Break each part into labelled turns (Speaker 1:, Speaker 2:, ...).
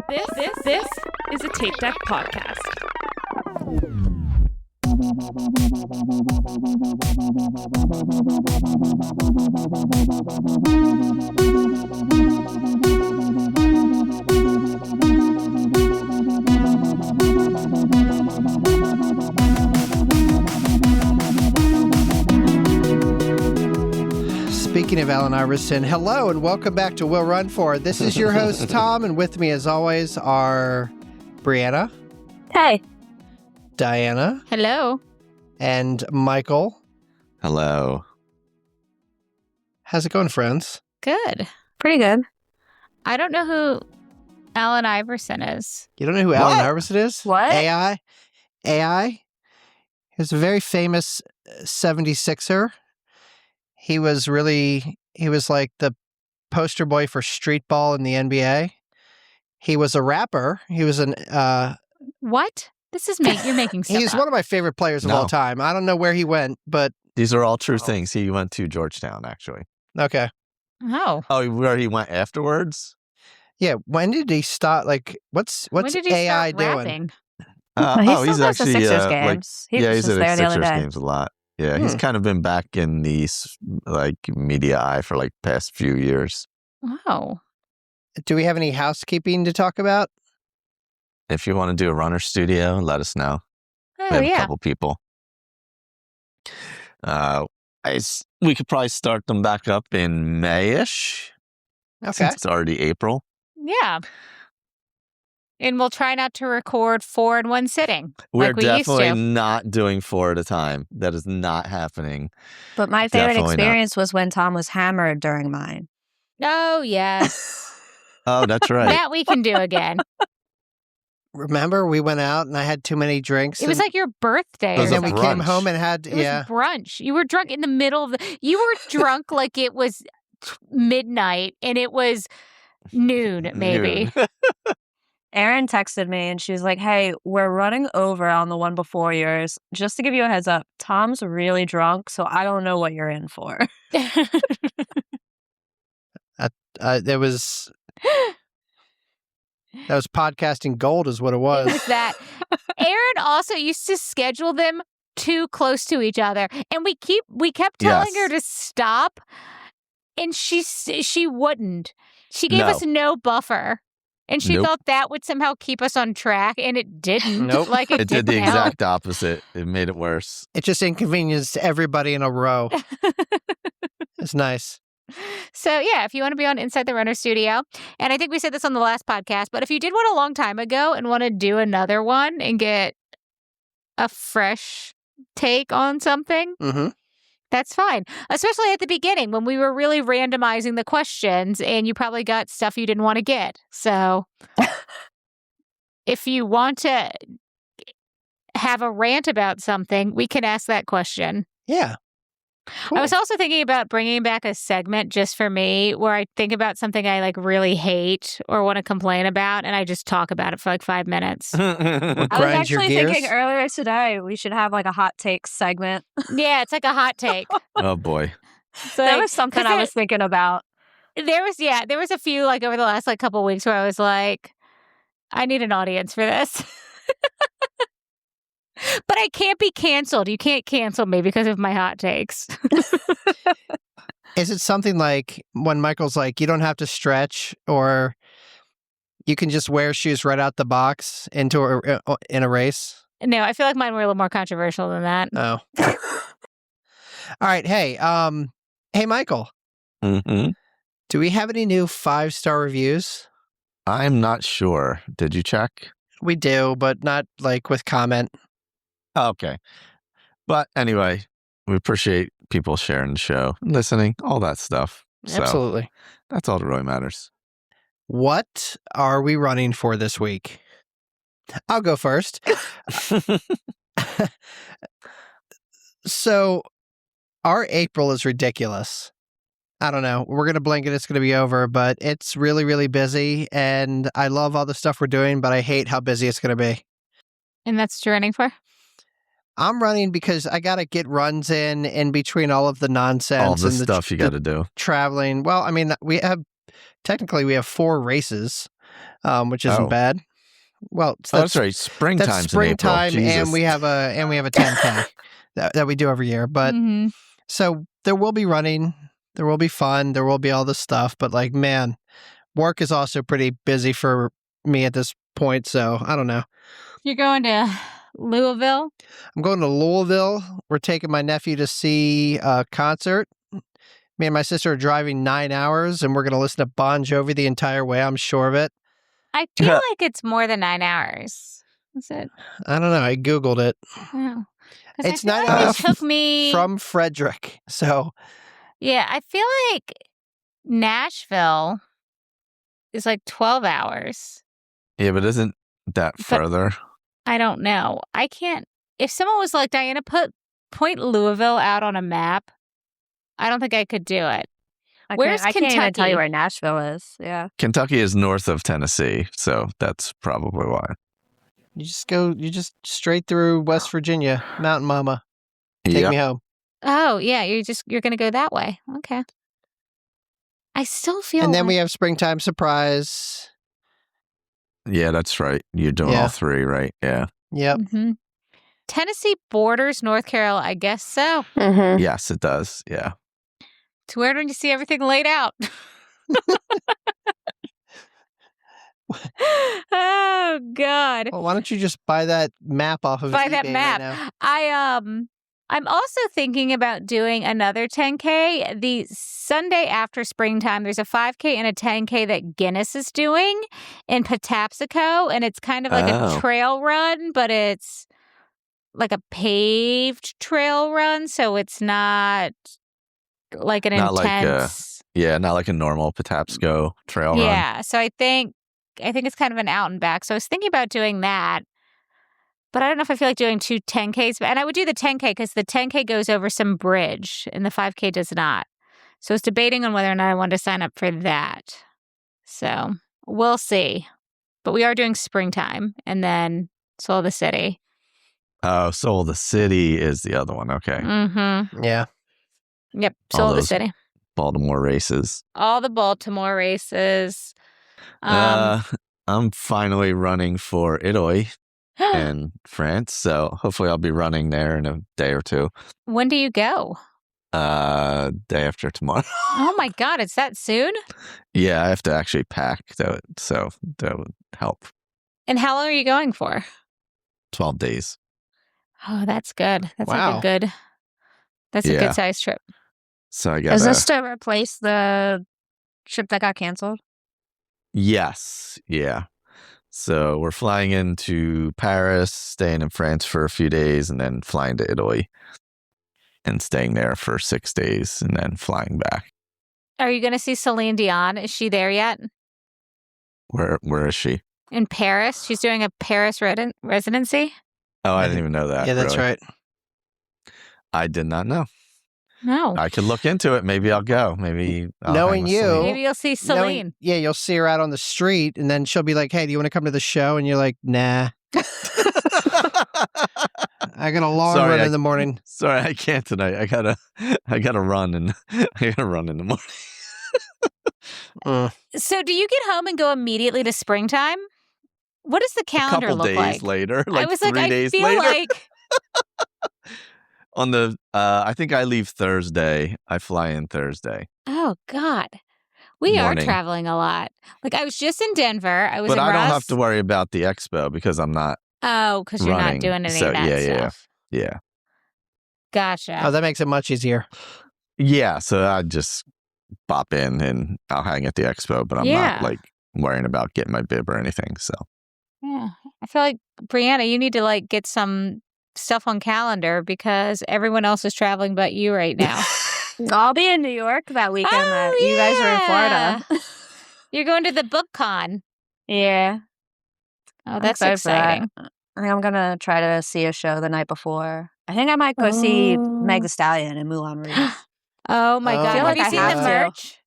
Speaker 1: This is a Tape Deck podcast.
Speaker 2: Speaking of Allen Iverson, hello and welcome back to We'll Run For. This is your host, Tom, and with me as always are Bryana.
Speaker 3: Hey.
Speaker 2: Diana.
Speaker 1: Hello.
Speaker 2: And Michael.
Speaker 4: Hello.
Speaker 2: How's it going, friends?
Speaker 1: Good.
Speaker 3: Pretty good.
Speaker 1: I don't know who Allen Iverson is.
Speaker 2: You don't know who Allen Iverson is?
Speaker 3: What?
Speaker 2: AI? He was a very famous 76er. He was like the poster boy for street ball in the NBA. He was a rapper. He was
Speaker 1: What? You're making stuff
Speaker 2: He's
Speaker 1: up.
Speaker 2: one of my favorite players of all time. I don't know where he went, but...
Speaker 4: These are all true things. He went to Georgetown, actually.
Speaker 2: Okay.
Speaker 1: Oh.
Speaker 4: Oh, where he went afterwards?
Speaker 2: Yeah, when did he start? Like, what's
Speaker 1: When did he
Speaker 2: AI
Speaker 1: start
Speaker 2: doing?
Speaker 1: rapping?
Speaker 3: He
Speaker 4: he's
Speaker 3: still goes to
Speaker 4: actually
Speaker 3: Sixers games. He was
Speaker 4: he's
Speaker 3: just
Speaker 4: at
Speaker 3: there the other
Speaker 4: Sixers
Speaker 3: day.
Speaker 4: games a lot. Yeah, he's kind of been back in the media eye for like past few years.
Speaker 1: Wow.
Speaker 2: Do we have any housekeeping to talk about?
Speaker 4: If you want to do a runner studio, let us know.
Speaker 1: Oh,
Speaker 4: We have a
Speaker 1: yeah.
Speaker 4: couple people. We could probably start them back up in May-ish.
Speaker 2: Okay.
Speaker 4: Since it's already April.
Speaker 1: Yeah. And we'll try not to record 4 in one sitting.
Speaker 4: We're
Speaker 1: like we used
Speaker 4: definitely
Speaker 1: to.
Speaker 4: not doing 4 at a time. That is not happening.
Speaker 3: But my favorite
Speaker 4: Definitely not.
Speaker 3: experience was when Tom was hammered during mine.
Speaker 1: Oh, yes.
Speaker 4: Oh, that's right.
Speaker 1: That we can do again.
Speaker 2: Remember, we went out and I had too many drinks.
Speaker 1: It was like your birthday.
Speaker 4: It
Speaker 1: Or
Speaker 4: was
Speaker 2: and
Speaker 4: a
Speaker 2: then we
Speaker 1: something.
Speaker 2: came
Speaker 4: brunch.
Speaker 2: home and had,
Speaker 1: It was brunch. You were drunk in the middle of you were drunk like it was midnight and it was noon, maybe.
Speaker 4: Noon.
Speaker 3: Erin texted me and she was like, hey, we're running over on the one before yours. Just to give you a heads up, Tom's really drunk, so I don't know what you're in for.
Speaker 2: That was podcasting gold is what it
Speaker 1: It
Speaker 2: was.
Speaker 1: was that. Aaron also used to schedule them too close to each other, and we kept telling her to stop, and she wouldn't. She gave
Speaker 4: No.
Speaker 1: us no buffer, and she
Speaker 4: Nope.
Speaker 1: thought that would somehow keep us on track, and it didn't.
Speaker 2: Nope.
Speaker 1: Like it
Speaker 4: It did
Speaker 1: didn't
Speaker 4: the
Speaker 1: help.
Speaker 4: exact opposite. It made it worse.
Speaker 2: It just inconvenienced everybody in a row. It's nice.
Speaker 1: So, yeah, if you want to be on Inside the Runner Studio, and I think we said this on the last podcast, but if you did one a long time ago and want to do another one and get a fresh take on something,
Speaker 2: Mm-hmm.
Speaker 1: that's fine. Especially at the beginning when we were really randomizing the questions and you probably got stuff you didn't want to get. So, if you want to have a rant about something, we can ask that question.
Speaker 2: Yeah. Cool.
Speaker 1: I was also thinking about bringing back a segment just for me where I think about something I like really hate or want to complain about and I just talk about it for like 5 minutes.
Speaker 3: I was
Speaker 2: Grind your
Speaker 3: actually
Speaker 2: gears?
Speaker 3: thinking earlier today we should have like a hot take segment.
Speaker 1: Yeah, it's like a hot take.
Speaker 4: Oh, boy.
Speaker 1: So
Speaker 3: That was something I was thinking about.
Speaker 1: there was a few like over the last like couple of weeks where I was like, I need an audience for this. But I can't be canceled. You can't cancel me because of my hot takes.
Speaker 2: Is it something like when Michael's like, you don't have to stretch, or you can just wear shoes right out the box in a race?
Speaker 1: No, I feel like mine were a little more controversial than that.
Speaker 2: Oh. All right. Hey, Michael,
Speaker 4: Mm-hmm.
Speaker 2: do we have any new 5-star reviews?
Speaker 4: I'm not sure. Did you check?
Speaker 2: We do, but not like with comment.
Speaker 4: Okay. But anyway, we appreciate people sharing the show, listening, all that stuff. So
Speaker 2: Absolutely.
Speaker 4: that's all that really matters.
Speaker 2: What are we running for this week? I'll go first. So, our April is ridiculous. I don't know. We're going to blink and it's going to be over, but it's really, really busy. And I love all the stuff we're doing, but I hate how busy it's going to be.
Speaker 1: And that's what you're running for?
Speaker 2: I'm running because I got to get runs in between all of the nonsense.
Speaker 4: All the
Speaker 2: and
Speaker 4: stuff you got to do.
Speaker 2: traveling. Well, I mean, we have 4 races. which isn't bad. Well,
Speaker 4: that's right. Springtime's
Speaker 2: that's springtime,
Speaker 4: in April.
Speaker 2: and we have a 10K that we do every year. But so there will be running, there will be fun, there will be all this stuff. But like, man, work is also pretty busy for me at this point. So I don't know.
Speaker 1: You're going to Louisville?
Speaker 2: I'm going to Louisville. We're taking my nephew to see a concert. Me and my sister are driving 9 hours, and we're going to listen to Bon Jovi the entire way. I'm sure of it.
Speaker 1: I feel like it's more than 9 hours. Is it?
Speaker 2: I don't know. I Googled it.
Speaker 1: Oh.
Speaker 2: It's 9
Speaker 1: like
Speaker 2: hours
Speaker 1: it took me
Speaker 2: from Frederick. So,
Speaker 1: yeah, I feel like Nashville is like 12 hours.
Speaker 4: Yeah, but isn't that further?
Speaker 1: I don't know. I can't. If someone was like, Diana, point Louisville out on a map, I don't think I could do it. Where's
Speaker 3: I
Speaker 1: Kentucky?
Speaker 3: can't even tell you where Nashville is. Yeah.
Speaker 4: Kentucky is north of Tennessee, so that's probably why.
Speaker 2: you just straight through West Virginia, Mountain Mama. Take me home.
Speaker 1: Oh, yeah, you're going to go that way. Okay. I still feel
Speaker 2: And then
Speaker 1: like...
Speaker 2: we have Springtime Surprise.
Speaker 4: Yeah, that's right. You're doing all three, right? Yeah.
Speaker 2: Yep.
Speaker 1: Mm-hmm. Tennessee borders North Carolina, I guess so.
Speaker 3: Mm-hmm.
Speaker 4: Yes, it does. Yeah.
Speaker 1: It's weird when you see everything laid out. Oh, God.
Speaker 2: Well, why don't you just buy that map off of
Speaker 1: Buy
Speaker 2: eBay
Speaker 1: that map.
Speaker 2: right now?
Speaker 1: I'm also thinking about doing another 10K. The Sunday after springtime, there's a 5K and a 10K that Guinness is doing in Patapsco, and it's kind of like a trail run, but it's like a paved trail run, so it's not like an intense...
Speaker 4: not like a normal Patapsco trail run.
Speaker 1: Yeah, so I think it's kind of an out and back. So I was thinking about doing that. But I don't know if I feel like doing 2 10Ks. And I would do the 10K because the 10K goes over some bridge and the 5K does not. So I was debating on whether or not I wanted to sign up for that. So we'll see. But we are doing springtime and then Soul of the City.
Speaker 4: Oh, Soul of the City is the other one. Okay.
Speaker 1: Mm-hmm.
Speaker 2: Yeah.
Speaker 1: Yep. Soul of the City.
Speaker 4: Baltimore races.
Speaker 1: All the Baltimore races.
Speaker 4: I'm finally running for Italy. In France, so hopefully I'll be running there in a day or two.
Speaker 1: When do you go?
Speaker 4: Day after tomorrow.
Speaker 1: Oh my God, it's that soon?
Speaker 4: Yeah, I have to actually pack, so that would help.
Speaker 1: And how long are you going for?
Speaker 4: 12 days.
Speaker 1: Oh, that's good. That's
Speaker 2: Wow.
Speaker 1: a good size trip.
Speaker 4: So I got.
Speaker 3: Is this to replace the trip that got canceled?
Speaker 4: Yes. Yeah. So we're flying into Paris, staying in France for a few days, and then flying to Italy and staying there for 6 days and then flying back.
Speaker 1: Are you going to see Celine Dion? Is she there yet?
Speaker 4: Where is she?
Speaker 1: In Paris. She's doing a Paris residency.
Speaker 4: Oh, I didn't even know that.
Speaker 2: Yeah, that's
Speaker 4: really.
Speaker 2: right.
Speaker 4: I did not know.
Speaker 1: No.
Speaker 4: I could look into it. Maybe I'll go. Maybe I'll
Speaker 2: Knowing
Speaker 4: hang with
Speaker 2: you-
Speaker 4: Celine.
Speaker 1: Maybe you'll see Celine.
Speaker 2: You'll see her out on the street, and then she'll be like, "Hey, do you want to come to the show?" And you're like, "Nah, I got a long run in the morning."
Speaker 4: Sorry, I can't tonight. I gotta run and I gotta run in the morning.
Speaker 1: So do you get home and go immediately to springtime? What does the calendar
Speaker 4: look
Speaker 1: like?
Speaker 4: A couple days later, like
Speaker 1: I was
Speaker 4: 3
Speaker 1: like,
Speaker 4: days
Speaker 1: I feel
Speaker 4: later.
Speaker 1: like
Speaker 4: On the, I think I leave Thursday. I fly in Thursday.
Speaker 1: oh God. We
Speaker 4: Morning.
Speaker 1: are traveling a lot. Like I was just in Denver. I was
Speaker 4: But
Speaker 1: in
Speaker 4: I don't
Speaker 1: Russ.
Speaker 4: have to worry about the expo because I'm not.
Speaker 1: Oh, because you're not
Speaker 4: running.
Speaker 1: doing any
Speaker 4: So,
Speaker 1: of that
Speaker 4: yeah.
Speaker 1: stuff.
Speaker 4: Yeah.
Speaker 1: Gotcha.
Speaker 2: Oh, that makes it much easier.
Speaker 4: Yeah. So I just pop in and I'll hang at the expo, but I'm not like worrying about getting my bib or anything. So.
Speaker 1: Yeah. I feel like, Bryana, you need to like get some stuff on calendar because everyone else is traveling but you right now.
Speaker 3: I'll be in New York that weekend that you guys are in Florida.
Speaker 1: You're going to the book con.
Speaker 3: Yeah.
Speaker 1: Oh, that's
Speaker 3: I'm excited for that.
Speaker 1: exciting.
Speaker 3: I think I'm going to try to see a show the night before. I think I might go see Meg Thee Stallion in Moulin Rouge.
Speaker 1: Oh my
Speaker 2: Oh
Speaker 1: God.
Speaker 2: my
Speaker 1: Have you seen the
Speaker 3: God.
Speaker 1: merch?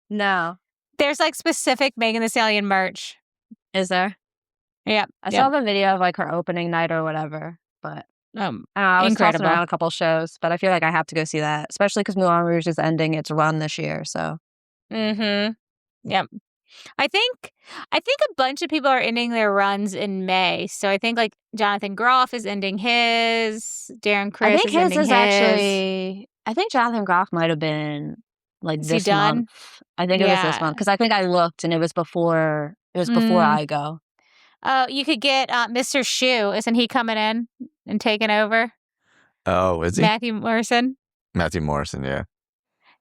Speaker 3: No.
Speaker 1: There's like specific Megan Thee Stallion merch.
Speaker 3: Is there?
Speaker 1: Yeah.
Speaker 3: I saw the video of like her opening night or whatever, but I don't know, I was tossing
Speaker 1: Incredible.
Speaker 3: around a couple shows, but I feel like I have to go see that, especially because Moulin Rouge is ending its run this year. So
Speaker 1: Mm-hmm. Yep. I think a bunch of people are ending their runs in May. So I think like Jonathan Groff is ending his. Darren
Speaker 3: I
Speaker 1: Criss
Speaker 3: think
Speaker 1: is ending his.
Speaker 3: actually. I think Jonathan Groff might have been like
Speaker 1: Is he
Speaker 3: this
Speaker 1: done?
Speaker 3: month. I think it was this
Speaker 1: Yeah.
Speaker 3: month because I think I looked and it was before. It was before I go.
Speaker 1: Oh, you could get Mr. Shoe. Isn't he coming in and taking over?
Speaker 4: Oh, is he?
Speaker 1: Matthew Morrison.
Speaker 4: Matthew Morrison, yeah.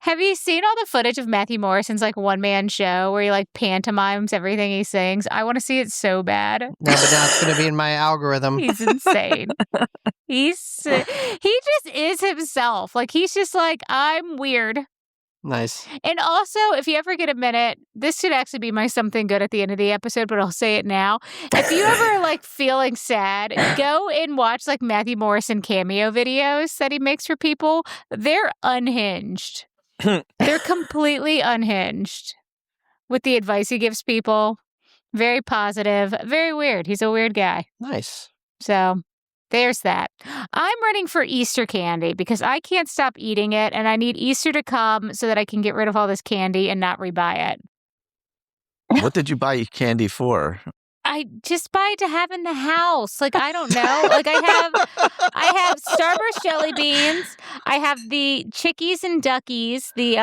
Speaker 1: Have you seen all the footage of Matthew Morrison's like one-man show where he like pantomimes everything he sings? I want to see it so bad.
Speaker 2: No, but now it's going to be in my algorithm.
Speaker 1: He's insane. He just is himself. Like he's just like, I'm weird.
Speaker 2: Nice.
Speaker 1: And also, if you ever get a minute, this should actually be my something good at the end of the episode, but I'll say it now. If you ever like feeling sad, go and watch like Matthew Morrison cameo videos that he makes for people. They're unhinged. They're completely unhinged with the advice he gives people. Very positive, very weird. He's a weird guy.
Speaker 2: Nice.
Speaker 1: So there's that. I'm running for Easter candy because I can't stop eating it and I need Easter to come so that I can get rid of all this candy and not rebuy it.
Speaker 4: What did you buy candy for?
Speaker 1: I just buy it to have in the house. Like, I don't know. Like I have Starburst jelly beans. I have the Chickies and Duckies, the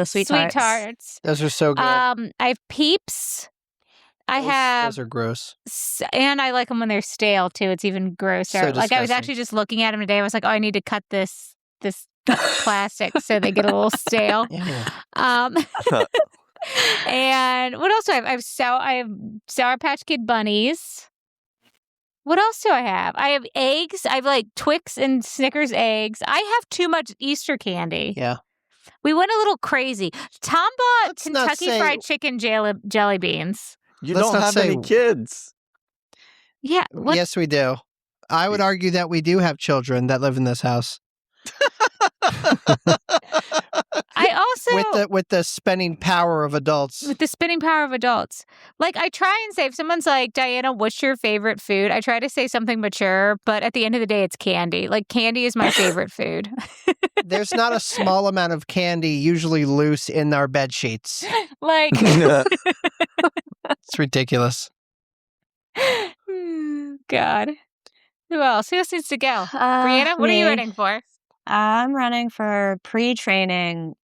Speaker 3: sweet
Speaker 1: tarts.
Speaker 2: Those are so good.
Speaker 1: I have Peeps.
Speaker 2: Those are gross.
Speaker 1: And I like them when they're stale too. It's even grosser.
Speaker 2: So
Speaker 1: like I was actually just looking at them today. I was like, oh, I need to cut this plastic so they get a little stale.
Speaker 2: Yeah.
Speaker 1: And what else do I have? I have Sour Patch Kid bunnies. What else do I have? I have eggs. I have like Twix and Snickers eggs. I have too much Easter candy.
Speaker 2: Yeah.
Speaker 1: We went a little crazy. Tom bought Kentucky Fried Chicken jelly beans.
Speaker 4: You don't have any kids.
Speaker 1: Yeah.
Speaker 2: Yes, we do. I would argue that we do have children that live in this house.
Speaker 1: I also
Speaker 2: with the spending power of adults.
Speaker 1: With the spinning power of adults. Like I try and say, if someone's like, Diana, what's your favorite food? I try to say something mature, but at the end of the day, it's candy. Like candy is my favorite food.
Speaker 2: There's not a small amount of candy usually loose in our bed sheets.
Speaker 1: Like
Speaker 2: it's ridiculous.
Speaker 1: God. Who else? Who else needs to go? Bryana, what are you running for?
Speaker 3: I'm running for pre-training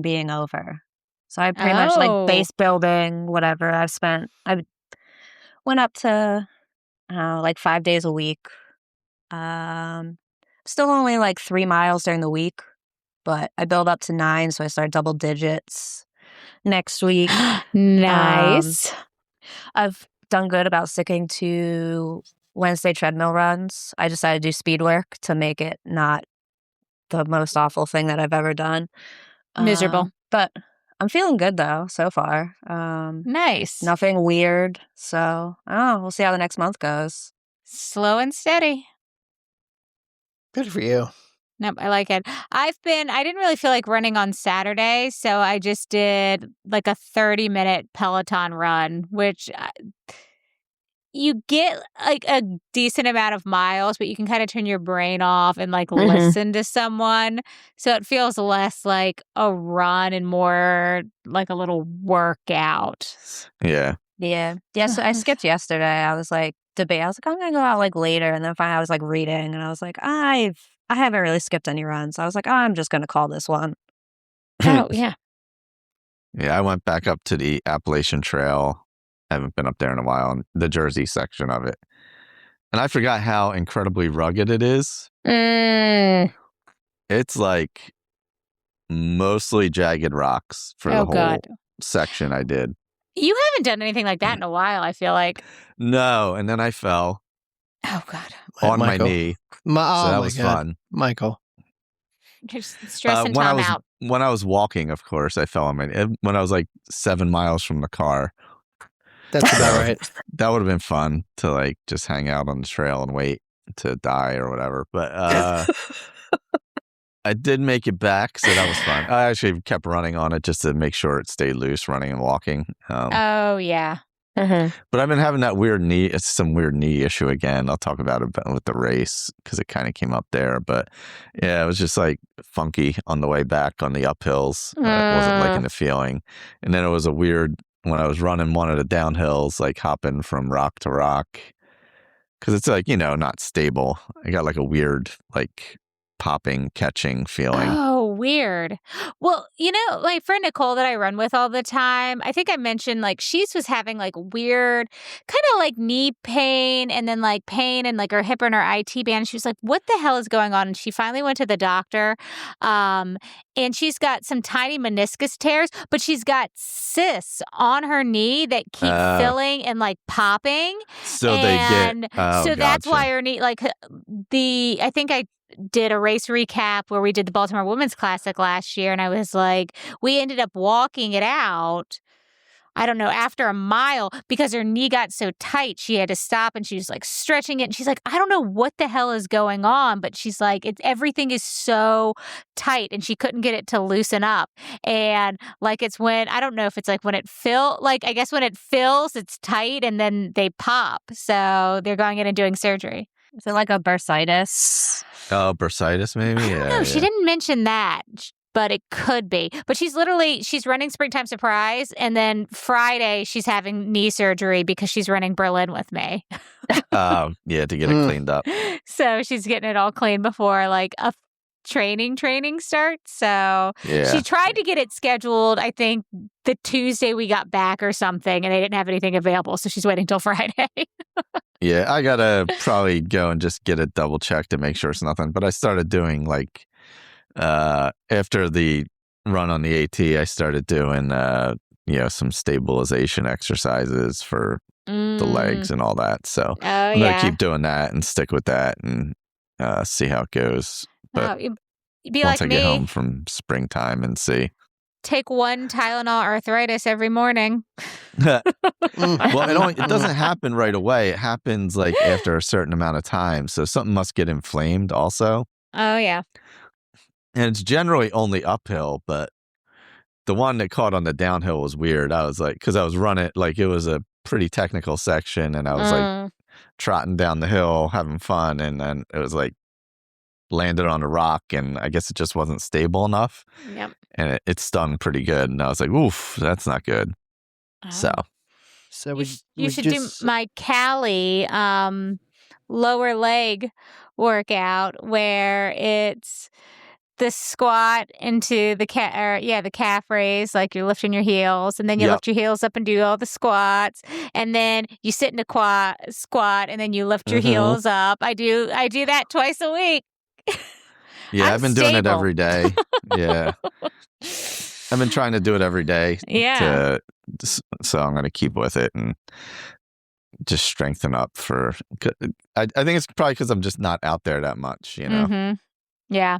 Speaker 3: being over. So I pretty much like base building, whatever. I went up to like 5 days a week. Still only like 3 miles during the week, but I build up to 9, so I start double digits next week.
Speaker 1: Nice.
Speaker 3: I've done good about sticking to Wednesday treadmill runs. I decided to do speed work to make it not the most awful thing that I've ever done.
Speaker 1: Miserable.
Speaker 3: But I'm feeling good though so far.
Speaker 1: Nice.
Speaker 3: Nothing weird. So we'll see how the next month goes.
Speaker 1: Slow and steady.
Speaker 2: Good for you.
Speaker 1: Nope, I like it. I didn't really feel like running on Saturday, so I just did like a 30-minute Peloton run, which you get like a decent amount of miles, but you can kind of turn your brain off and like listen to someone. So it feels less like a run and more like a little workout.
Speaker 4: Yeah.
Speaker 3: Yeah. So I skipped yesterday. I was like, I'm going to go out like later. And then finally I was like reading and I was like, I haven't really skipped any runs. I was like, I'm just going to call this one.
Speaker 1: Oh, yeah.
Speaker 4: Yeah, I went back up to the Appalachian Trail. I haven't been up there in a while, in the Jersey section of it. And I forgot how incredibly rugged it is. It's like mostly jagged rocks for the whole section I did.
Speaker 1: You haven't done anything like that in a while, I feel like.
Speaker 4: No, and then I fell.
Speaker 1: Oh, God.
Speaker 4: On my knee. So that was fun.
Speaker 2: Michael.
Speaker 1: Just stressing Tom out.
Speaker 4: When I was walking, of course, I fell on my knee. When I was like 7 miles from the car.
Speaker 2: That's about right.
Speaker 4: That would have been fun to like just hang out on the trail and wait to die or whatever. But I did make it back, so that was fun. I actually kept running on it just to make sure it stayed loose, running and walking.
Speaker 1: Oh, yeah.
Speaker 4: But I've been having that weird knee. It's some weird knee issue again. I'll talk about it with the race because it kind of came up there. But yeah, it was just like funky on the way back on the uphills. I wasn't liking the feeling. And then it was a weird when I was running one of the downhills, like hopping from rock to rock, because it's like, not stable. I got like a weird, like popping, catching feeling.
Speaker 1: Oh, weird. Well, my friend Nicole that I run with all the time, I think I mentioned like she was having like weird kind of like knee pain and then like pain and like her hip and her IT band. She was like, what the hell is going on? And she finally went to the doctor. And she's got some tiny meniscus tears, but she's got cysts on her knee that keep filling and like popping.
Speaker 4: So that's
Speaker 1: why her knee, like I think I did a race recap where we did the Baltimore Women's Classic last year, and I was like, we ended up walking it out, I don't know, after a mile because her knee got so tight she had to stop, and she was like stretching it, and she's like, I don't know what the hell is going on, but she's like, everything is so tight, and she couldn't get it to loosen up. And like it's when, I don't know if it's like when it I guess when it fills, it's tight, and then they pop. So they're going in and doing surgery.
Speaker 3: Is it like a bursitis?
Speaker 4: Oh, bursitis maybe?
Speaker 1: I don't know. She didn't mention that, but it could be. But she's running Springtime Surprise, and then Friday she's having knee surgery because she's running Berlin with me.
Speaker 4: To get it cleaned up.
Speaker 1: So she's getting it all clean before like a training starts. So she tried to get it scheduled, I think, the Tuesday we got back or something, and they didn't have anything available. So she's waiting till Friday.
Speaker 4: Yeah, I gotta probably go and just get it double checked to make sure it's nothing. But I started doing like after the run on the AT, I started doing some stabilization exercises for the legs and all that. So I'm gonna keep doing that and stick with that and see how it goes. But
Speaker 1: be
Speaker 4: once
Speaker 1: like
Speaker 4: I get home from springtime and see.
Speaker 1: Take one Tylenol arthritis every morning.
Speaker 4: Well, it doesn't happen right away. It happens like after a certain amount of time. So something must get inflamed also.
Speaker 1: Oh, yeah.
Speaker 4: And it's generally only uphill, but the one that caught on the downhill was weird. I was like, because I was running, like it was a pretty technical section, and I was like trotting down the hill, having fun. And then it was like landed on a rock, and I guess it just wasn't stable enough.
Speaker 1: Yep.
Speaker 4: And it stung pretty good. And I was like, oof, that's not good.
Speaker 1: Oh.
Speaker 2: So
Speaker 1: you should do my Cali lower leg workout where it's the squat into the calf raise, like you're lifting your heels, and then you lift your heels up and do all the squats, and then you sit in a squat, and then you lift your heels up. I do that twice a week.
Speaker 4: Yeah, I've been doing it every day. Yeah. I've been trying to do it every day.
Speaker 1: Yeah.
Speaker 4: So I'm going to keep with it and just strengthen up for. I think it's probably because I'm just not out there that much,
Speaker 1: Mm-hmm. Yeah.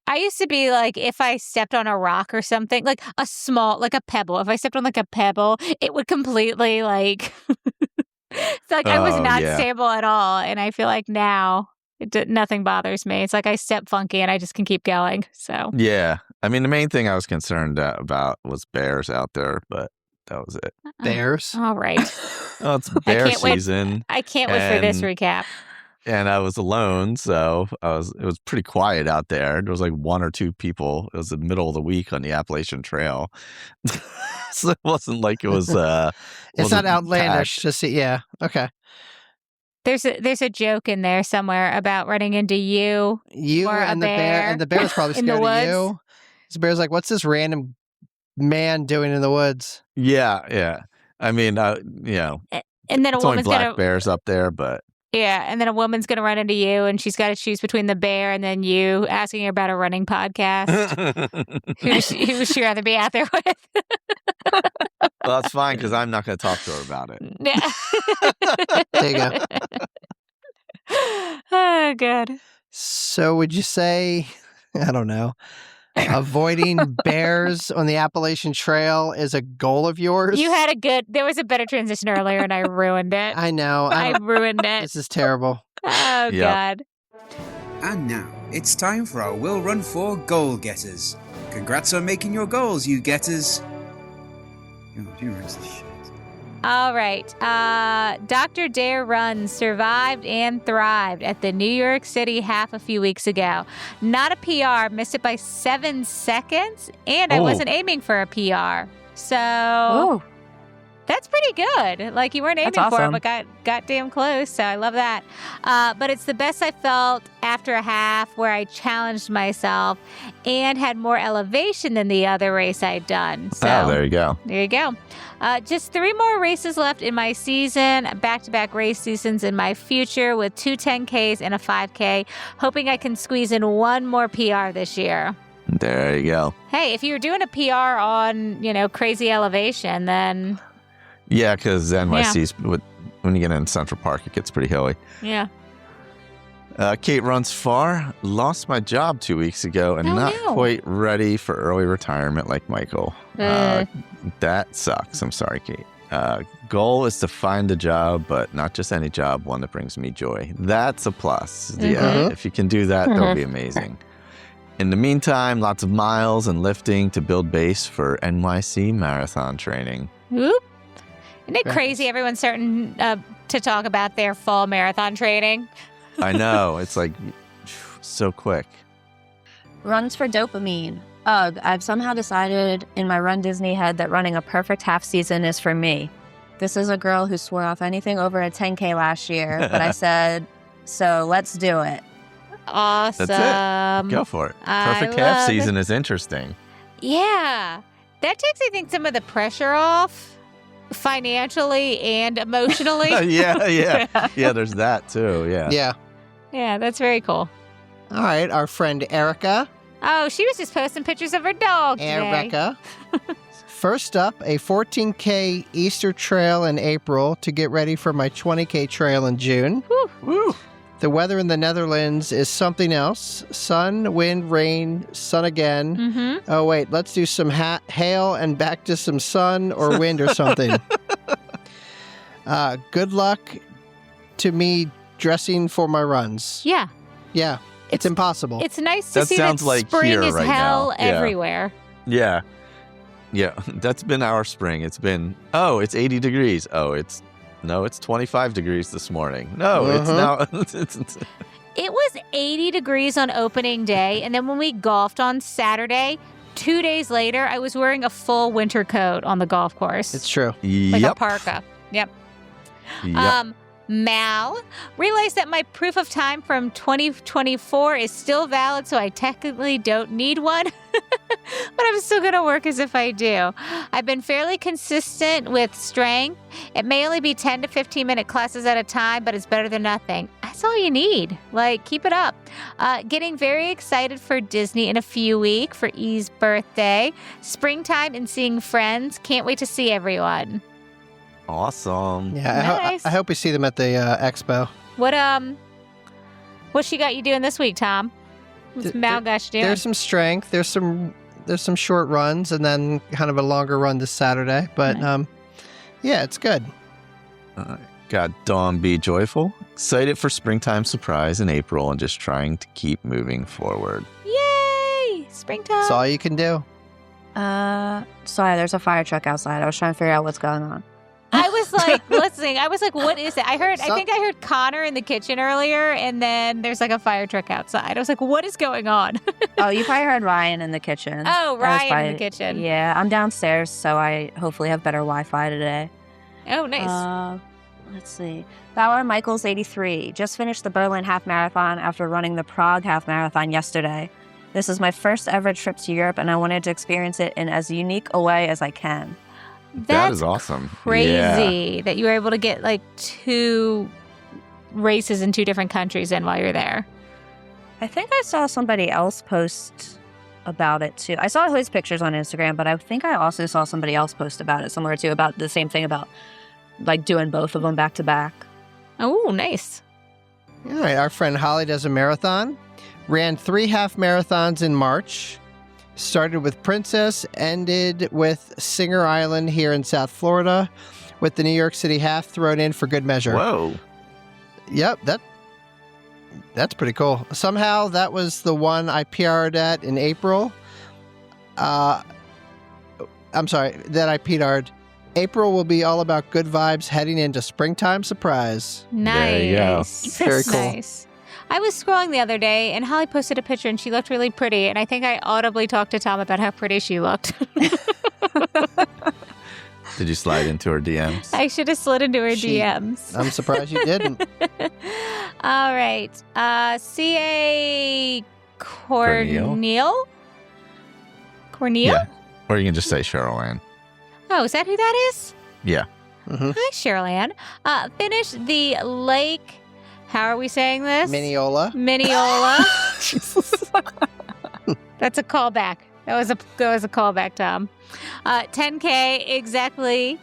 Speaker 1: I used to be like, if I stepped on a rock or something, like a pebble, if I stepped on like a pebble, it would completely like, it's like I was not stable at all. And I feel like now nothing bothers me. It's like I step funky and I just can keep going. So
Speaker 4: yeah, I mean the main thing I was concerned about was bears out there, but that was it.
Speaker 2: Bears.
Speaker 1: All right.
Speaker 4: Oh, it's bear season.
Speaker 1: I can't wait for this recap.
Speaker 4: And I was alone, so it was pretty quiet out there. There was like one or two people. It was the middle of the week on the Appalachian Trail. So it wasn't like it was
Speaker 2: it's not outlandish to see. Yeah. Okay.
Speaker 1: There's a joke in there somewhere about running into you or
Speaker 2: and the bear, and the bear's probably scared of you. The bear's like, "What's this random man doing in the woods?"
Speaker 4: Yeah. I mean,
Speaker 1: and then a woman's
Speaker 4: black bears up there, but
Speaker 1: and then a woman's gonna run into you, and she's got to choose between the bear and then you, asking her about a running podcast. who should rather be out there with?
Speaker 4: Well, that's fine because I'm not going to talk to her about it.
Speaker 2: There you go.
Speaker 1: Oh, good.
Speaker 2: So would you say, I don't know, avoiding bears on the Appalachian Trail is a goal of yours?
Speaker 1: There was a better transition earlier and I ruined it.
Speaker 2: I know.
Speaker 1: I ruined it.
Speaker 2: This is terrible.
Speaker 1: Oh, God.
Speaker 5: And now, it's time for our Will Run 4 Goal Getters. Congrats on making your goals, you getters. Oh, who runs this shit?
Speaker 1: All right. Dr. Dare Run survived and thrived at the New York City half a few weeks ago. Not a PR, missed it by 7 seconds, and I wasn't aiming for a PR. So That's pretty good. Like, you weren't aiming
Speaker 3: That's
Speaker 1: for it,
Speaker 3: awesome.
Speaker 1: but got damn close. So I love that. But it's the best I felt after a half where I challenged myself and had more elevation than the other race I'd done. So
Speaker 4: there you go.
Speaker 1: there you go. Just 3 more races left in my season, back-to-back race seasons in my future with 2 10Ks and a 5K, hoping I can squeeze in one more PR this year.
Speaker 4: There you go.
Speaker 1: Hey, if you're doing a PR on, crazy elevation, then
Speaker 4: Yeah, because NYC's, when you get in Central Park, it gets pretty hilly.
Speaker 1: yeah.
Speaker 4: Kate runs far. Lost my job 2 weeks ago and not quite ready for early retirement like Michael. That sucks. I'm sorry, Kate. Goal is to find a job, but not just any job, one that brings me joy. That's a plus. Yeah, if you can do that, that'll be amazing. In the meantime, lots of miles and lifting to build base for NYC marathon training.
Speaker 1: Whoop. Isn't it crazy everyone's starting to talk about their fall marathon training?
Speaker 4: I know. It's like so quick.
Speaker 3: Runs for dopamine. Ugh, I've somehow decided in my Run Disney head that running a perfect half season is for me. This is a girl who swore off anything over a 10K last year, but I said, so let's do it.
Speaker 1: Awesome.
Speaker 4: That's it. Go for it. Perfect half season is interesting.
Speaker 1: Yeah. That takes, I think, some of the pressure off financially and emotionally.
Speaker 4: Yeah. There's that too. Yeah.
Speaker 1: Yeah, that's very cool.
Speaker 2: All right, our friend Erica.
Speaker 1: Oh, she was just posting pictures of her dog today.
Speaker 2: Erica. First up, a 14K Easter trail in April to get ready for my 20K trail in June.
Speaker 4: Woo.
Speaker 2: The weather in the Netherlands is something else. Sun, wind, rain, sun again.
Speaker 1: Mm-hmm.
Speaker 2: Oh, wait, let's do some hail and back to some sun or wind or something. Good luck to me dressing for my runs.
Speaker 1: Yeah.
Speaker 2: Yeah, it's impossible.
Speaker 1: It's nice to
Speaker 4: That
Speaker 1: see that
Speaker 4: sounds like
Speaker 1: spring
Speaker 4: here
Speaker 1: is
Speaker 4: right
Speaker 1: hell
Speaker 4: now. Yeah.
Speaker 1: everywhere.
Speaker 4: Yeah. That's been our spring. It's been, it's 80 degrees. It's 25 degrees this morning. No, it's now.
Speaker 1: It was 80 degrees on opening day, and then when we golfed on Saturday, 2 days later, I was wearing a full winter coat on the golf course.
Speaker 2: It's true.
Speaker 1: Like a parka. Yep. Mal, realized that my proof of time from 2024 is still valid, so I technically don't need one. But I'm still going to work as if I do. I've been fairly consistent with strength. It may only be 10 to 15 minute classes at a time, but it's better than nothing. That's all you need. Like, keep it up. Getting very excited for Disney in a few weeks for E's birthday. Springtime and seeing friends. Can't wait to see everyone.
Speaker 4: Awesome.
Speaker 2: Yeah,
Speaker 1: Nice.
Speaker 2: I hope we see them at the expo.
Speaker 1: What she got you doing this week, Tom? What's Malgush doing?
Speaker 2: There's some strength. There's some short runs and then kind of a longer run this Saturday. But yeah, it's good.
Speaker 4: Got Dawn B. Joyful. Excited for springtime surprise in April and just trying to keep moving forward.
Speaker 1: Yay! Springtime.
Speaker 2: That's all you can do.
Speaker 3: Sorry, there's a fire truck outside. I was trying to figure out what's going on.
Speaker 1: I was like listening. I was like, what is it? I think I heard Connor in the kitchen earlier, and then there's like a fire truck outside. I was like, what is going on?
Speaker 3: Oh, you probably heard Ryan in the kitchen.
Speaker 1: Oh, Ryan in the kitchen.
Speaker 3: Yeah, I'm downstairs, so I hopefully have better Wi-Fi today.
Speaker 1: Oh, nice.
Speaker 3: Let's see. Delaware Michaels 83. Just finished the Berlin Half Marathon after running the Prague Half Marathon yesterday. This is my first ever trip to Europe, and I wanted to experience it in as unique a way as I can.
Speaker 4: That is awesome.
Speaker 1: Crazy that you were able to get like 2 races in 2 different countries in while you're there.
Speaker 3: I think I saw somebody else post about it too. I saw his pictures on Instagram, but I think I also saw somebody else post about it somewhere too, about the same thing about like doing both of them back to back.
Speaker 1: Oh, nice.
Speaker 2: All right, our friend Holly does a marathon. Ran 3 half marathons in March. Started with Princess, ended with Singer Island here in South Florida, with the New York City half thrown in for good measure.
Speaker 4: Whoa.
Speaker 2: Yep, that's pretty cool. Somehow that was the one I PR'd at in April. I'm sorry, that I PR'd. April will be all about good vibes heading into springtime surprise.
Speaker 1: Nice.
Speaker 4: There you go.
Speaker 2: Very cool.
Speaker 1: Nice. I was scrolling the other day, and Holly posted a picture, and she looked really pretty. And I think I audibly talked to Tom about how pretty she looked.
Speaker 4: Did you slide into her DMs?
Speaker 1: I should have slid into her DMs.
Speaker 2: I'm surprised you didn't.
Speaker 1: All right. C.A. Cornel?
Speaker 4: Yeah. Or you can just say Cheryl Ann.
Speaker 1: Oh, is that who that is?
Speaker 4: Yeah.
Speaker 2: Mm-hmm.
Speaker 1: Hi, Cheryl Ann. Finish the lake. How are we saying this?
Speaker 2: Mineola.
Speaker 1: That's a callback. That was a callback, Tom. 10K exactly.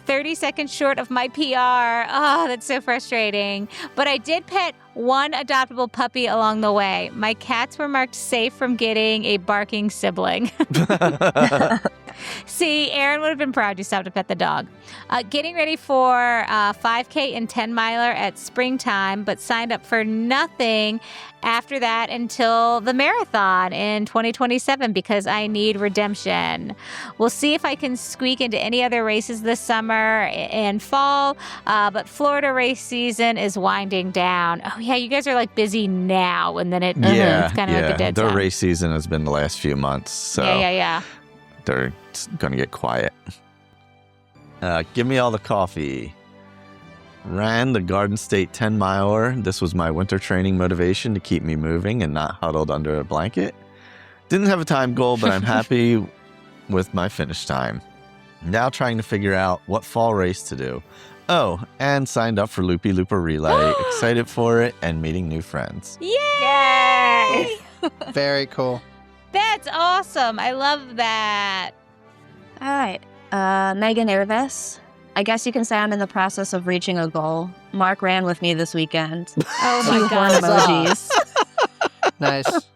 Speaker 1: 30 seconds short of my PR. Oh, that's so frustrating. But I did pet one adoptable puppy along the way. My cats were marked safe from getting a barking sibling. See, Aaron would have been proud you stopped to pet the dog. Getting ready for 5K and 10 miler at springtime, but signed up for nothing after that until the marathon in 2027 because I need redemption. We'll see if I can squeak into any other races this summer and fall, but Florida race season is winding down. Oh yeah, you guys are like busy now, and then it's kind of like a dead
Speaker 4: Their
Speaker 1: zone.
Speaker 4: race season has been the last few months, so
Speaker 1: Yeah.
Speaker 4: they're going to get quiet. Give me all the coffee. Ran the Garden State 10 miler. This was my winter training motivation to keep me moving and not huddled under a blanket. Didn't have a time goal, but I'm happy with my finish time. Now trying to figure out what fall race to do. Oh, and signed up for Loopy Looper Relay. Excited for it and meeting new friends.
Speaker 1: Yay!
Speaker 2: Very cool.
Speaker 1: That's awesome. I love that.
Speaker 3: All right. Megan Irvis. I guess you can say I'm in the process of reaching a goal. Mark ran with me this weekend.
Speaker 1: Oh my
Speaker 3: Two
Speaker 1: God.
Speaker 3: horn emojis.
Speaker 2: Nice.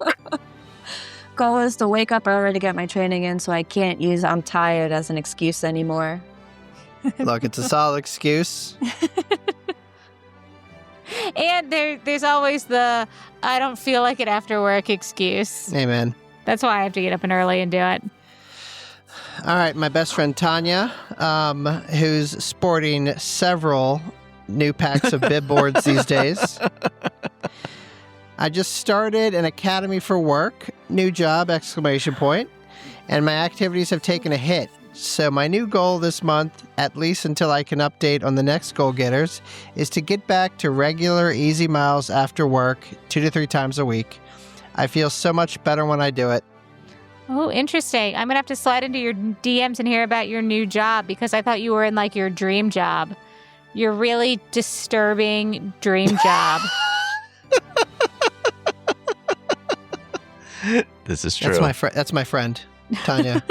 Speaker 3: Goal is to wake up early to get my training in so I can't use I'm tired as an excuse anymore.
Speaker 2: Look, it's a solid excuse.
Speaker 1: And there's always the I don't feel like it after work excuse.
Speaker 2: Amen.
Speaker 1: That's why I have to get up and early and do it.
Speaker 2: All right, my best friend Tanya, who's sporting several new packs of bib boards these days. I just started an academy for work, new job, ! And my activities have taken a hit. So my new goal this month, at least until I can update on the next goal getters, is to get back to regular easy miles after work 2 to 3 times a week. I feel so much better when I do it.
Speaker 1: Oh, interesting. I'm going to have to slide into your DMs and hear about your new job because I thought you were in like your dream job. Your really disturbing dream job.
Speaker 4: This is true.
Speaker 2: That's my friend, Tanya.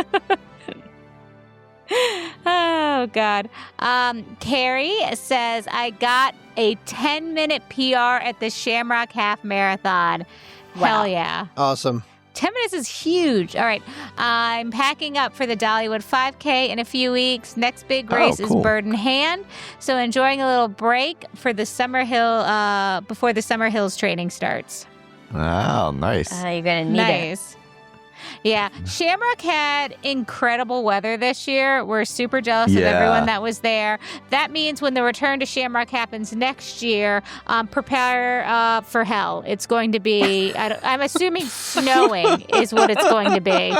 Speaker 1: Oh, God. Carrie says, I got a 10-minute PR at the Shamrock Half Marathon.
Speaker 3: Wow.
Speaker 1: Hell yeah.
Speaker 2: Awesome.
Speaker 1: 10 minutes is huge. All right. I'm packing up for the Dollywood 5K in a few weeks. Next big race is Bird in Hand. So enjoying a little break for the Summer Hill, before the Summer Hills training starts.
Speaker 4: Wow, nice.
Speaker 3: You're going to need it.
Speaker 1: Yeah. Shamrock had incredible weather this year. We're super jealous of everyone that was there. That means when the return to Shamrock happens next year, prepare for hell. It's going to be, I'm assuming snowing is what it's going to be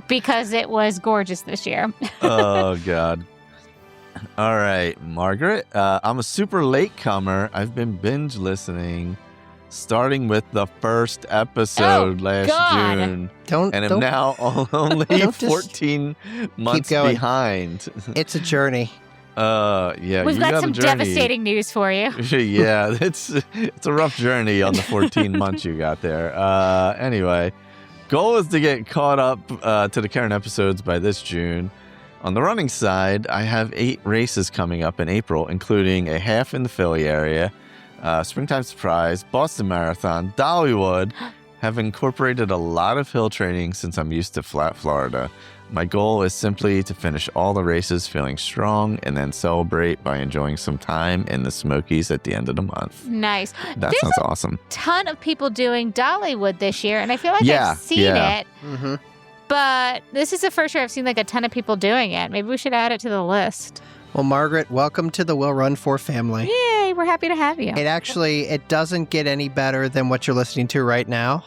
Speaker 1: because it was gorgeous this year.
Speaker 4: Oh, God. All right, Margaret. I'm a super late comer. I've been binge listening. Starting with the first episode June. And I'm now only 14 months behind.
Speaker 2: It's a journey.
Speaker 4: Yeah.
Speaker 1: We've got some devastating news for you.
Speaker 4: Yeah, it's a rough journey on the 14 months you got there. Anyway, goal is to get caught up to the current episodes by this June. On the running side, I have 8 races coming up in April, including a half in the Philly area, Springtime Surprise, Boston Marathon, Dollywood. Have incorporated a lot of hill training since I'm used to flat Florida. My goal is simply to finish all the races feeling strong and then celebrate by enjoying some time in the Smokies at the end of the month.
Speaker 1: Nice.
Speaker 4: That sounds awesome.
Speaker 1: Ton of people doing Dollywood this year, and I feel like I've seen it.
Speaker 2: Mm-hmm.
Speaker 1: But this is the first year I've seen like a ton of people doing it. Maybe we should add it to the list.
Speaker 2: Well, Margaret, welcome to the Will Run 4 family.
Speaker 1: Yay, we're happy to have you.
Speaker 2: It doesn't get any better than what you're listening to right now,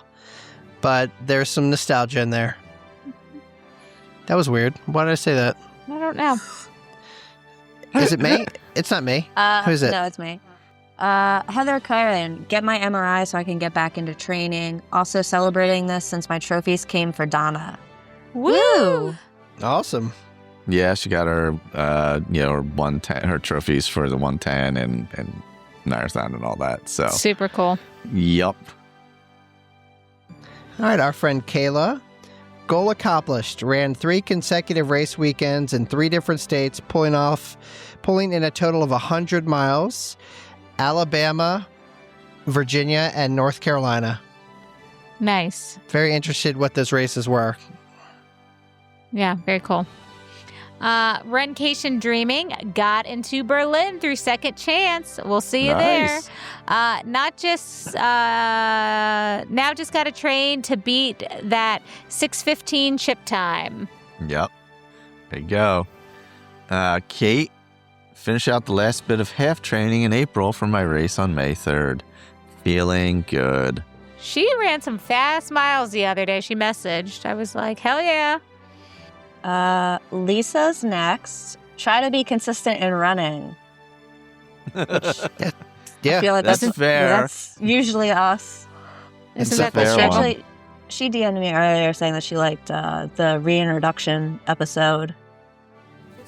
Speaker 2: but there's some nostalgia in there. That was weird. Why did I say that?
Speaker 1: I don't don't know.
Speaker 2: Is it me? It's not me. Who's it?
Speaker 3: No, it's me. Heather Curran, get my MRI so I can get back into training. Also celebrating this since my trophies came for Donna.
Speaker 1: Woo!
Speaker 2: Awesome.
Speaker 4: Yeah, she got her, her 110, her trophies for the 110 and marathon and all that. So
Speaker 1: Super cool.
Speaker 4: Yup.
Speaker 2: All right, our friend Kayla. Goal accomplished. Ran 3 consecutive race weekends in 3 different states, pulling in a total of 100 miles. Alabama, Virginia, and North Carolina.
Speaker 1: Nice.
Speaker 2: Very interested what those races were.
Speaker 1: Yeah, very cool. Runcation Dreaming got into Berlin through Second Chance. We'll see you
Speaker 4: Nice.
Speaker 1: there. Now just got to train to beat that 6:15 chip time.
Speaker 4: Yep. There you go. Kate, finish out the last bit of half training in April for my race on May 3rd. Feeling good.
Speaker 1: She ran some fast miles the other day. She messaged. I was like, hell yeah.
Speaker 3: Lisa's next. Try to be consistent in running.
Speaker 2: Yeah,
Speaker 3: I feel like
Speaker 4: that's fair.
Speaker 3: That's usually us.
Speaker 2: It's
Speaker 1: Isn't
Speaker 2: a
Speaker 1: that the
Speaker 4: fair
Speaker 3: She
Speaker 1: shit?
Speaker 4: one.
Speaker 3: actually, she DM'd me earlier saying that she liked the reintroduction episode.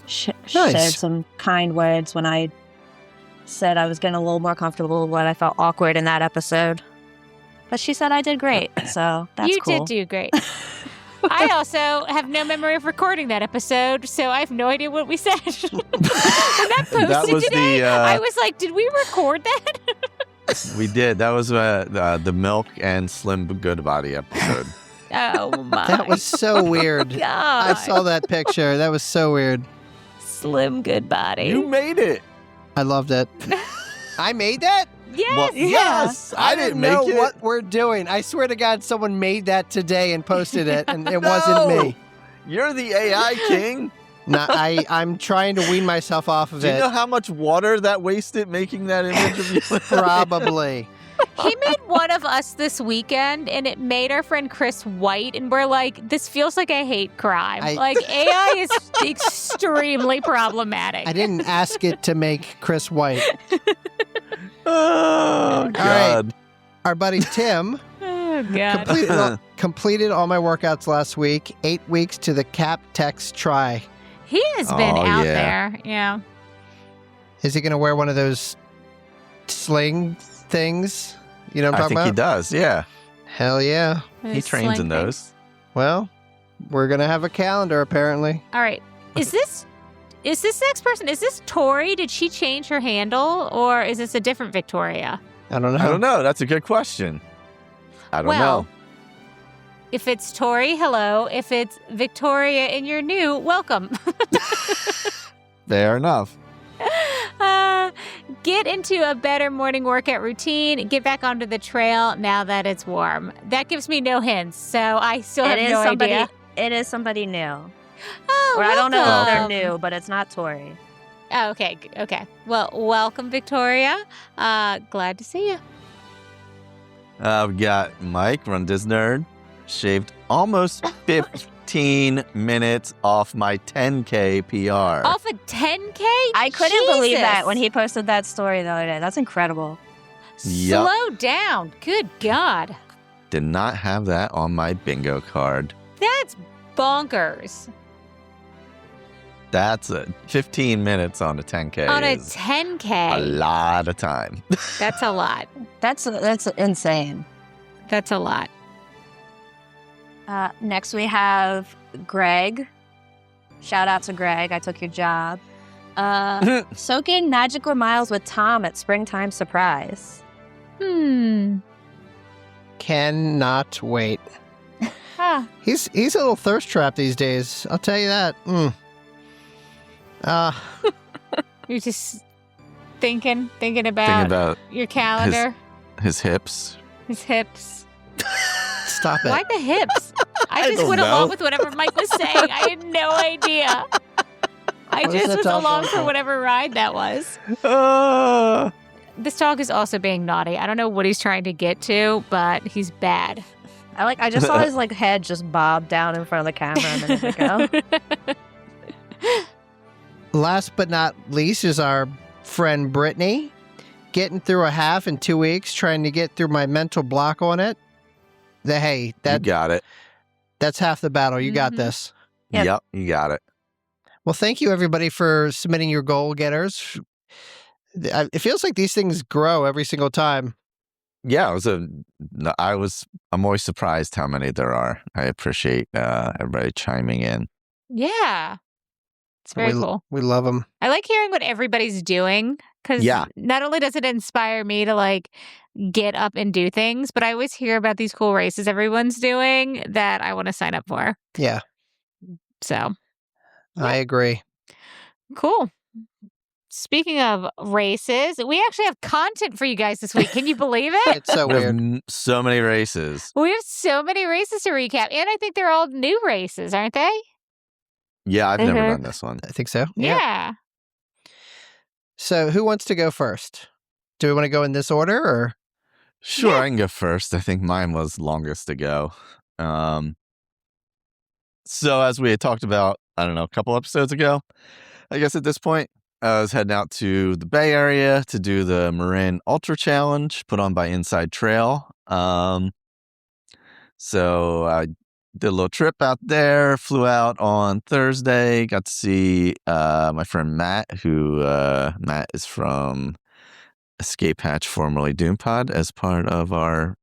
Speaker 3: Shared some kind words when I said I was getting a little more comfortable when I felt awkward in that episode. But she said I did great, so that's
Speaker 1: You
Speaker 3: cool.
Speaker 1: did do great. I also have no memory of recording that episode, so I have no idea what we said. When that posted
Speaker 4: That was
Speaker 1: today,
Speaker 4: the,
Speaker 1: I was like, did we record that?
Speaker 4: We did. That was the Milk and Slim Good Body episode.
Speaker 1: Oh my
Speaker 2: That was so weird.
Speaker 1: God.
Speaker 2: I saw that picture. That was so weird.
Speaker 1: Slim Good Body.
Speaker 4: You made it.
Speaker 2: I loved it. I made that?
Speaker 1: Yes.
Speaker 4: Well, yes. I didn't make
Speaker 2: know
Speaker 4: it.
Speaker 2: what we're doing. I swear to God, someone made that today and posted it, and it
Speaker 4: No.
Speaker 2: wasn't me.
Speaker 4: You're the AI king.
Speaker 2: No, I'm trying to wean myself off of
Speaker 4: Do you
Speaker 2: it.
Speaker 4: know how much water that wasted making that image of you?
Speaker 2: Probably.
Speaker 1: He made one of us this weekend, and it made our friend Chris white, and we're like, this feels like a hate crime. Like, AI is extremely problematic.
Speaker 2: I didn't ask it to make Chris white.
Speaker 4: Oh, God.
Speaker 2: Our buddy Tim
Speaker 1: Oh, God.
Speaker 2: completed all my workouts last week. 8 weeks to the Cap Tex Try.
Speaker 1: He has been
Speaker 4: Oh,
Speaker 1: out
Speaker 4: yeah.
Speaker 1: there. Yeah.
Speaker 2: Is he going to wear one of those sling things? You know what I'm
Speaker 4: I
Speaker 2: talking
Speaker 4: think he
Speaker 2: about?
Speaker 4: does, yeah.
Speaker 2: Hell yeah.
Speaker 4: He trains in those.
Speaker 2: Well, we're going to have a calendar apparently.
Speaker 1: All right. Is this next person? Is this Tori? Did she change her handle, or is this a different Victoria?
Speaker 2: I don't know.
Speaker 4: I don't know. That's a good question. I don't know.
Speaker 1: If it's Tori, hello. If it's Victoria and you're new, welcome.
Speaker 4: Fair enough.
Speaker 1: Get into a better morning workout routine. Get back onto the trail now that it's warm. That gives me no hints, so I still have no idea.
Speaker 3: It is somebody new.
Speaker 1: Oh,
Speaker 3: Or I don't know if they're
Speaker 1: welcome.
Speaker 3: new, but it's not Tori.
Speaker 1: Oh, okay. Okay. Well, welcome, Victoria. Glad to see you.
Speaker 4: We got Mike, Run Diz Nerd, shaved almost 15 minutes off my 10K PR.
Speaker 1: Off a 10K?
Speaker 3: I couldn't believe that
Speaker 1: Jesus.
Speaker 3: when he posted that story the other day. That's incredible.
Speaker 4: Yep.
Speaker 1: Slow down. Good God.
Speaker 4: Did not have that on my bingo card.
Speaker 1: That's bonkers.
Speaker 4: That's 15 minutes on a 10K.
Speaker 1: On a
Speaker 4: is
Speaker 1: 10K.
Speaker 4: a lot of time.
Speaker 1: That's a lot.
Speaker 3: That's insane.
Speaker 1: That's a lot.
Speaker 3: Next we have Greg. Shout out to Greg. I took your job. Soak in magical miles with Tom at Springtime Surprise.
Speaker 2: Cannot wait.
Speaker 1: Huh.
Speaker 2: He's a little thirst trap these days. I'll tell you that.
Speaker 1: You're just thinking
Speaker 4: Thinking
Speaker 1: about
Speaker 4: about
Speaker 1: your calendar,
Speaker 4: his hips.
Speaker 1: his hips.
Speaker 2: Stop it.
Speaker 1: Why the hips? I just
Speaker 4: don't
Speaker 1: went
Speaker 4: know.
Speaker 1: along with whatever Mike was saying. I had no idea. I
Speaker 2: What is
Speaker 1: just
Speaker 2: that
Speaker 1: was
Speaker 2: dog
Speaker 1: along
Speaker 2: going
Speaker 1: for
Speaker 2: for?
Speaker 1: whatever ride that was.
Speaker 4: Ah.
Speaker 1: This dog is also being naughty. I don't know what he's trying to get to, but he's bad.
Speaker 3: I just saw his head just bob down in front of the camera a minute ago.
Speaker 2: Last but not least is our friend Brittany. Getting through a half in 2 weeks, trying to get through my mental block on it.
Speaker 4: You got it.
Speaker 2: That's half the battle. You got this.
Speaker 3: Yep.
Speaker 4: You got it.
Speaker 2: Well, thank you, everybody, for submitting your goal getters. It feels like these things grow every single time.
Speaker 4: Yeah, I'm always surprised how many there are. I appreciate everybody chiming in.
Speaker 1: Yeah. It's very cool.
Speaker 2: We love them.
Speaker 1: I like hearing what everybody's doing because not only does it inspire me to like get up and do things, but I always hear about these cool races everyone's doing that I want to sign up for.
Speaker 2: Yeah.
Speaker 1: So. Yeah.
Speaker 2: I agree.
Speaker 1: Cool. Speaking of races, we actually have content for you guys this week. Can you believe it?
Speaker 2: It's so
Speaker 4: We
Speaker 2: weird.
Speaker 4: have so many races.
Speaker 1: We have so many races to recap. And I think they're all new races, aren't they?
Speaker 4: Yeah, I've never done this one.
Speaker 2: I think so.
Speaker 1: Yeah.
Speaker 2: So who wants to go first? Do we want to go in this order or?
Speaker 4: Sure, I can go first. I think mine was longest to go. So as we had talked about, I don't know, a couple episodes ago, I guess at this point, I was heading out to the Bay Area to do the Marin Ultra Challenge put on by Inside Trail. So I did a little trip out there, flew out on Thursday, got to see my friend Matt, who Matt is from Escape Hatch, formerly Doom Pod, as part of our,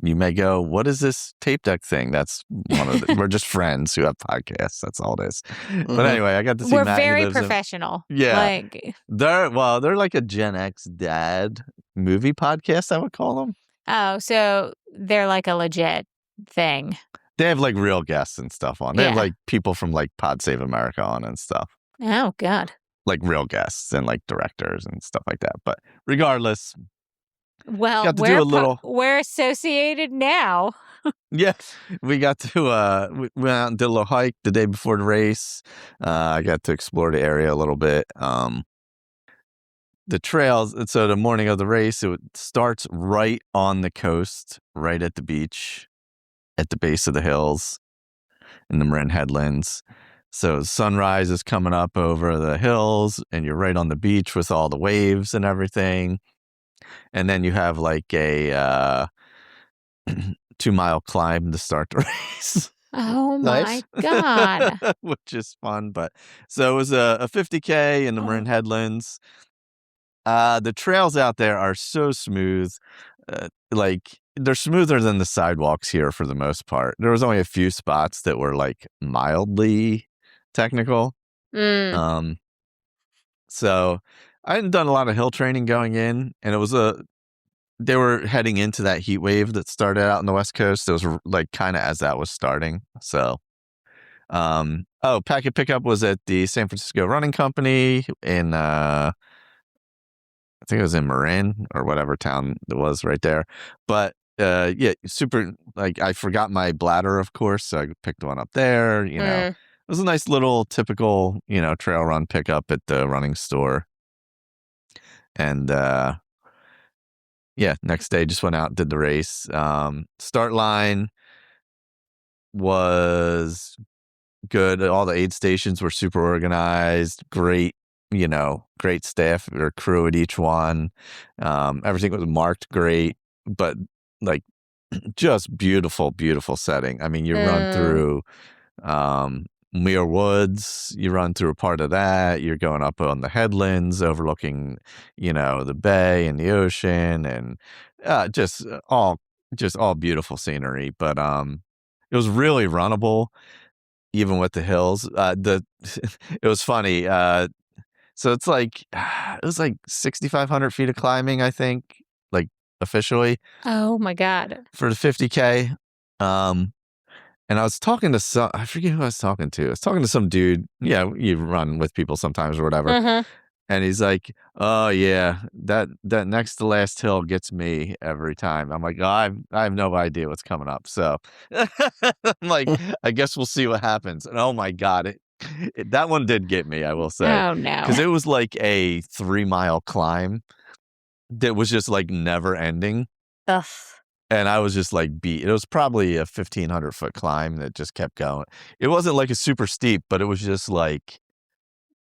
Speaker 4: you may go, what is this tape deck thing? That's one of the, we're just friends who have podcasts. That's all it is. Mm-hmm. But anyway, I got to see
Speaker 1: We're
Speaker 4: Matt.
Speaker 1: We're very professional.
Speaker 4: Like, they're like a Gen X dad movie podcast, I would call them.
Speaker 1: Oh, so they're like a legit thing.
Speaker 4: They have like real guests and stuff on. They have like people from like Pod Save America on and stuff.
Speaker 1: Oh, God.
Speaker 4: Like real guests and like directors and stuff like that. But regardless,
Speaker 1: well, we're associated now.
Speaker 4: Yeah, we got to we went out and did a little hike the day before the race. I got to explore the area a little bit. The trails. So the morning of the race, it starts right on the coast, right at the beach, at the base of the hills, in the Marin Headlands. So sunrise is coming up over the hills, and you're right on the beach with all the waves and everything. And then you have like a 2-mile climb to start the race.
Speaker 1: Oh my God.
Speaker 4: Which is fun. But so it was a 50K in the Marin Headlands. The trails out there are so smooth. Like they're smoother than the sidewalks here for the most part. There was only a few spots that were like mildly technical. So I hadn't done a lot of hill training going in, and it was they were heading into that heat wave that started out on the West Coast. It was like kind of as that was starting. So, packet pickup was at the San Francisco Running Company in, I think it was in Marin or whatever town it was right there. But yeah, super, like I forgot my bladder, of course. So I picked one up there, you know. It was a nice little typical, trail run pickup at the running store. And, yeah, next day just went out and did the race. Start line was good. All the aid stations were super organized. Great, great staff or crew at each one. Everything was marked great, but like just beautiful, beautiful setting. I mean, you run through Muir Woods, you run through a part of that, you're going up on the headlands overlooking, the bay and the ocean, and just all beautiful scenery. But it was really runnable, even with the hills. It was funny. So it's like it was like 6,500 feet of climbing, I think, like officially.
Speaker 1: Oh my God.
Speaker 4: For the 50K. And I was talking to I forget who I was talking to. I was talking to some dude. Yeah, you run with people sometimes or whatever. And he's like, "Oh yeah, that next to last hill gets me every time." I'm like, "Oh, I have no idea what's coming up." So I'm like, I guess we'll see what happens. And oh my God, that one did get me, I will say.
Speaker 1: Oh no.
Speaker 4: Because it was like a 3-mile climb that was just like never ending.
Speaker 1: Ugh.
Speaker 4: And I was just like beat. It was probably a 1,500-foot climb that just kept going. It wasn't like a super steep, but it was just like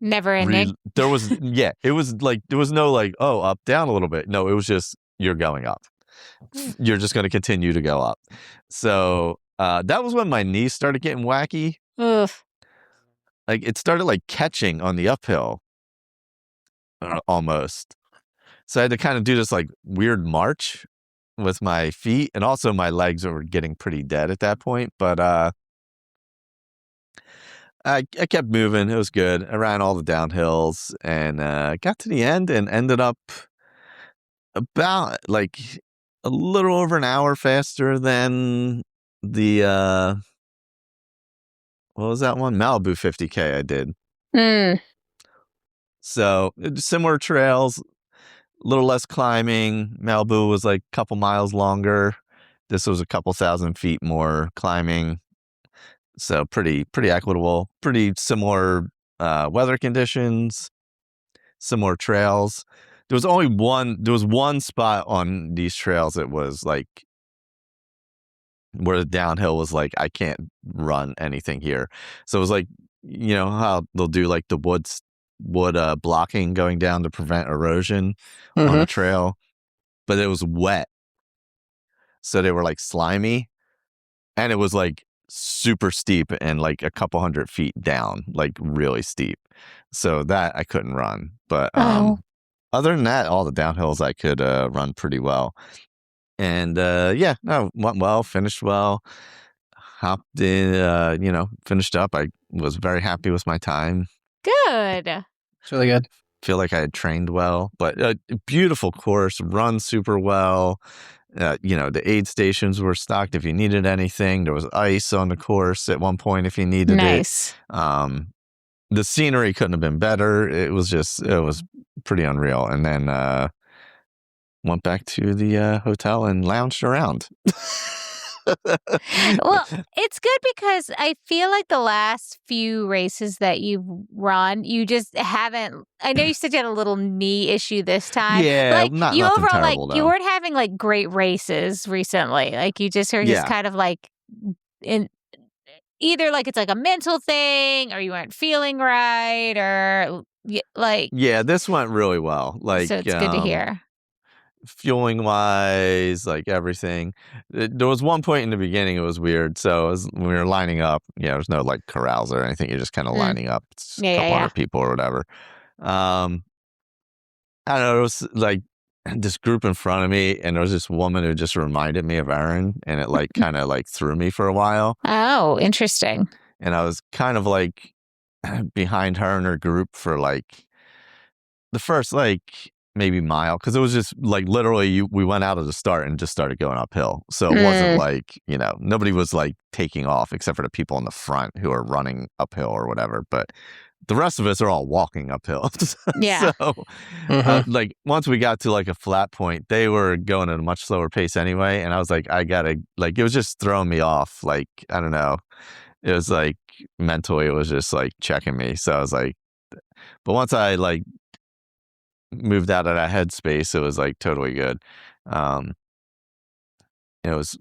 Speaker 1: Never ending.
Speaker 4: It was like, there was no like, oh, up, down a little bit. No, it was just, you're going up. You're just going to continue to go up. So that was when my knees started getting wacky.
Speaker 1: Ugh.
Speaker 4: Like it started like catching on the uphill almost. So I had to kind of do this like weird march with my feet, and also my legs were getting pretty dead at that point. But I kept moving. It was good. I ran all the downhills and got to the end and ended up about like a little over an hour faster than the what was that one? Malibu 50K I did. So similar trails, a little less climbing. Malibu was like a couple miles longer. This was a couple thousand feet more climbing. So pretty equitable, pretty similar weather conditions, similar trails. There was one spot on these trails that was like where the downhill was like, I can't run anything here. So it was like, you know how they'll do like the wood blocking going down to prevent erosion on the trail, but it was wet. So they were like slimy, and it was like super steep and like a couple 100 feet down, like really steep. So that I couldn't run. But other than that, all the downhills I could run pretty well. And went well, finished well, hopped in, finished up. I was very happy with my time.
Speaker 1: Good.
Speaker 2: It's really good.
Speaker 4: Feel like I had trained well, but beautiful course, run super well. The aid stations were stocked if you needed anything. There was ice on the course at one point if you needed
Speaker 1: Nice.
Speaker 4: it. The scenery couldn't have been better. It was pretty unreal. And then went back to the hotel and lounged around.
Speaker 1: Well, it's good because I feel like the last few races that you've run, you just haven't. I know you said you had a little knee issue this time.
Speaker 4: Yeah,
Speaker 1: like
Speaker 4: nothing
Speaker 1: overall,
Speaker 4: terrible,
Speaker 1: like you
Speaker 4: though.
Speaker 1: weren't having like great races recently. Like you just are just kind of like in either like it's like a mental thing, or you weren't feeling right, or like
Speaker 4: this went really well. Like
Speaker 1: so, it's good to hear.
Speaker 4: Fueling wise, like everything. There was one point in the beginning it was weird. So when we were lining up, there's no like corrals or anything. You're just kind of lining up. It's a couple hundred people or whatever. I don't know. It was like this group in front of me, and there was this woman who just reminded me of Erin, and it like kind of like threw me for a while.
Speaker 1: Oh, interesting.
Speaker 4: And I was kind of like behind her and her group for like the first like maybe mile, because it was just like literally we went out of the start and just started going uphill. So it wasn't like, nobody was like taking off except for the people in the front who are running uphill or whatever. But the rest of us are all walking uphill.
Speaker 1: Yeah.
Speaker 4: So like once we got to like a flat point, they were going at a much slower pace anyway. And I was like, it was just throwing me off. Like, I don't know. It was like mentally, it was just like checking me. So I was like, but once I like moved out of that headspace, it was like totally good. It was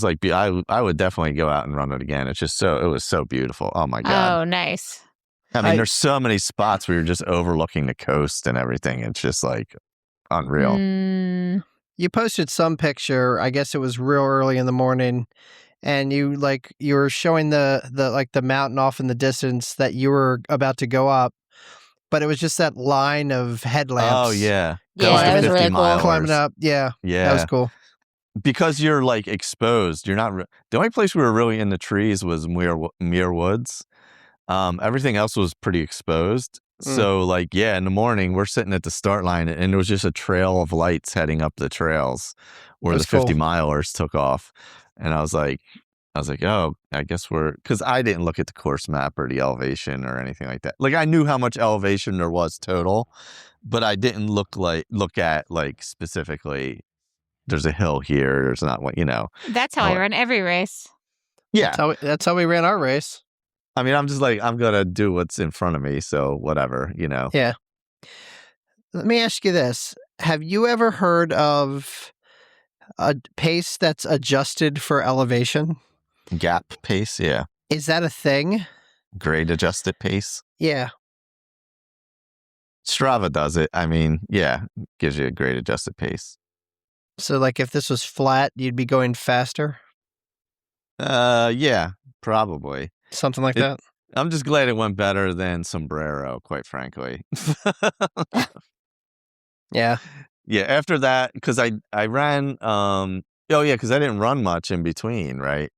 Speaker 4: like I would definitely go out and run it again. It was so beautiful. Oh my God.
Speaker 1: Oh, nice.
Speaker 4: I mean, there's so many spots where you're just overlooking the coast and everything. It's just like unreal.
Speaker 2: You posted some picture, I guess it was real early in the morning, and you were showing the mountain off in the distance that you were about to go up. But it was just that line of headlamps.
Speaker 4: Oh, yeah.
Speaker 1: Yeah, that was really cool.
Speaker 2: Climbing up. Yeah. That was cool.
Speaker 4: Because you're like exposed. You're not. The only place we were really in the trees was Muir Woods. Everything else was pretty exposed. So like, in the morning we're sitting at the start line, and there was just a trail of lights heading up the trails where the 50 milers took off. And I was like, oh, I guess because I didn't look at the course map or the elevation or anything like that. Like I knew how much elevation there was total, but I didn't look at like specifically there's a hill here. There's not what,
Speaker 1: That's how I run every race.
Speaker 4: Yeah.
Speaker 2: That's how we ran our race.
Speaker 4: I mean, I'm just like, I'm going to do what's in front of me. So whatever,
Speaker 2: Yeah. Let me ask you this. Have you ever heard of a pace that's adjusted for elevation?
Speaker 4: Gap pace, yeah.
Speaker 2: Is that a thing?
Speaker 4: Grade adjusted pace?
Speaker 2: Yeah.
Speaker 4: Strava does it. I mean, yeah, gives you a great adjusted pace.
Speaker 2: So, like, if this was flat, you'd be going faster?
Speaker 4: Yeah, probably.
Speaker 2: Something like
Speaker 4: It-
Speaker 2: that?
Speaker 4: I'm just glad it went better than Sombrero, quite frankly.
Speaker 2: Yeah.
Speaker 4: Yeah, after that, because I ran, because I didn't run much in between, right?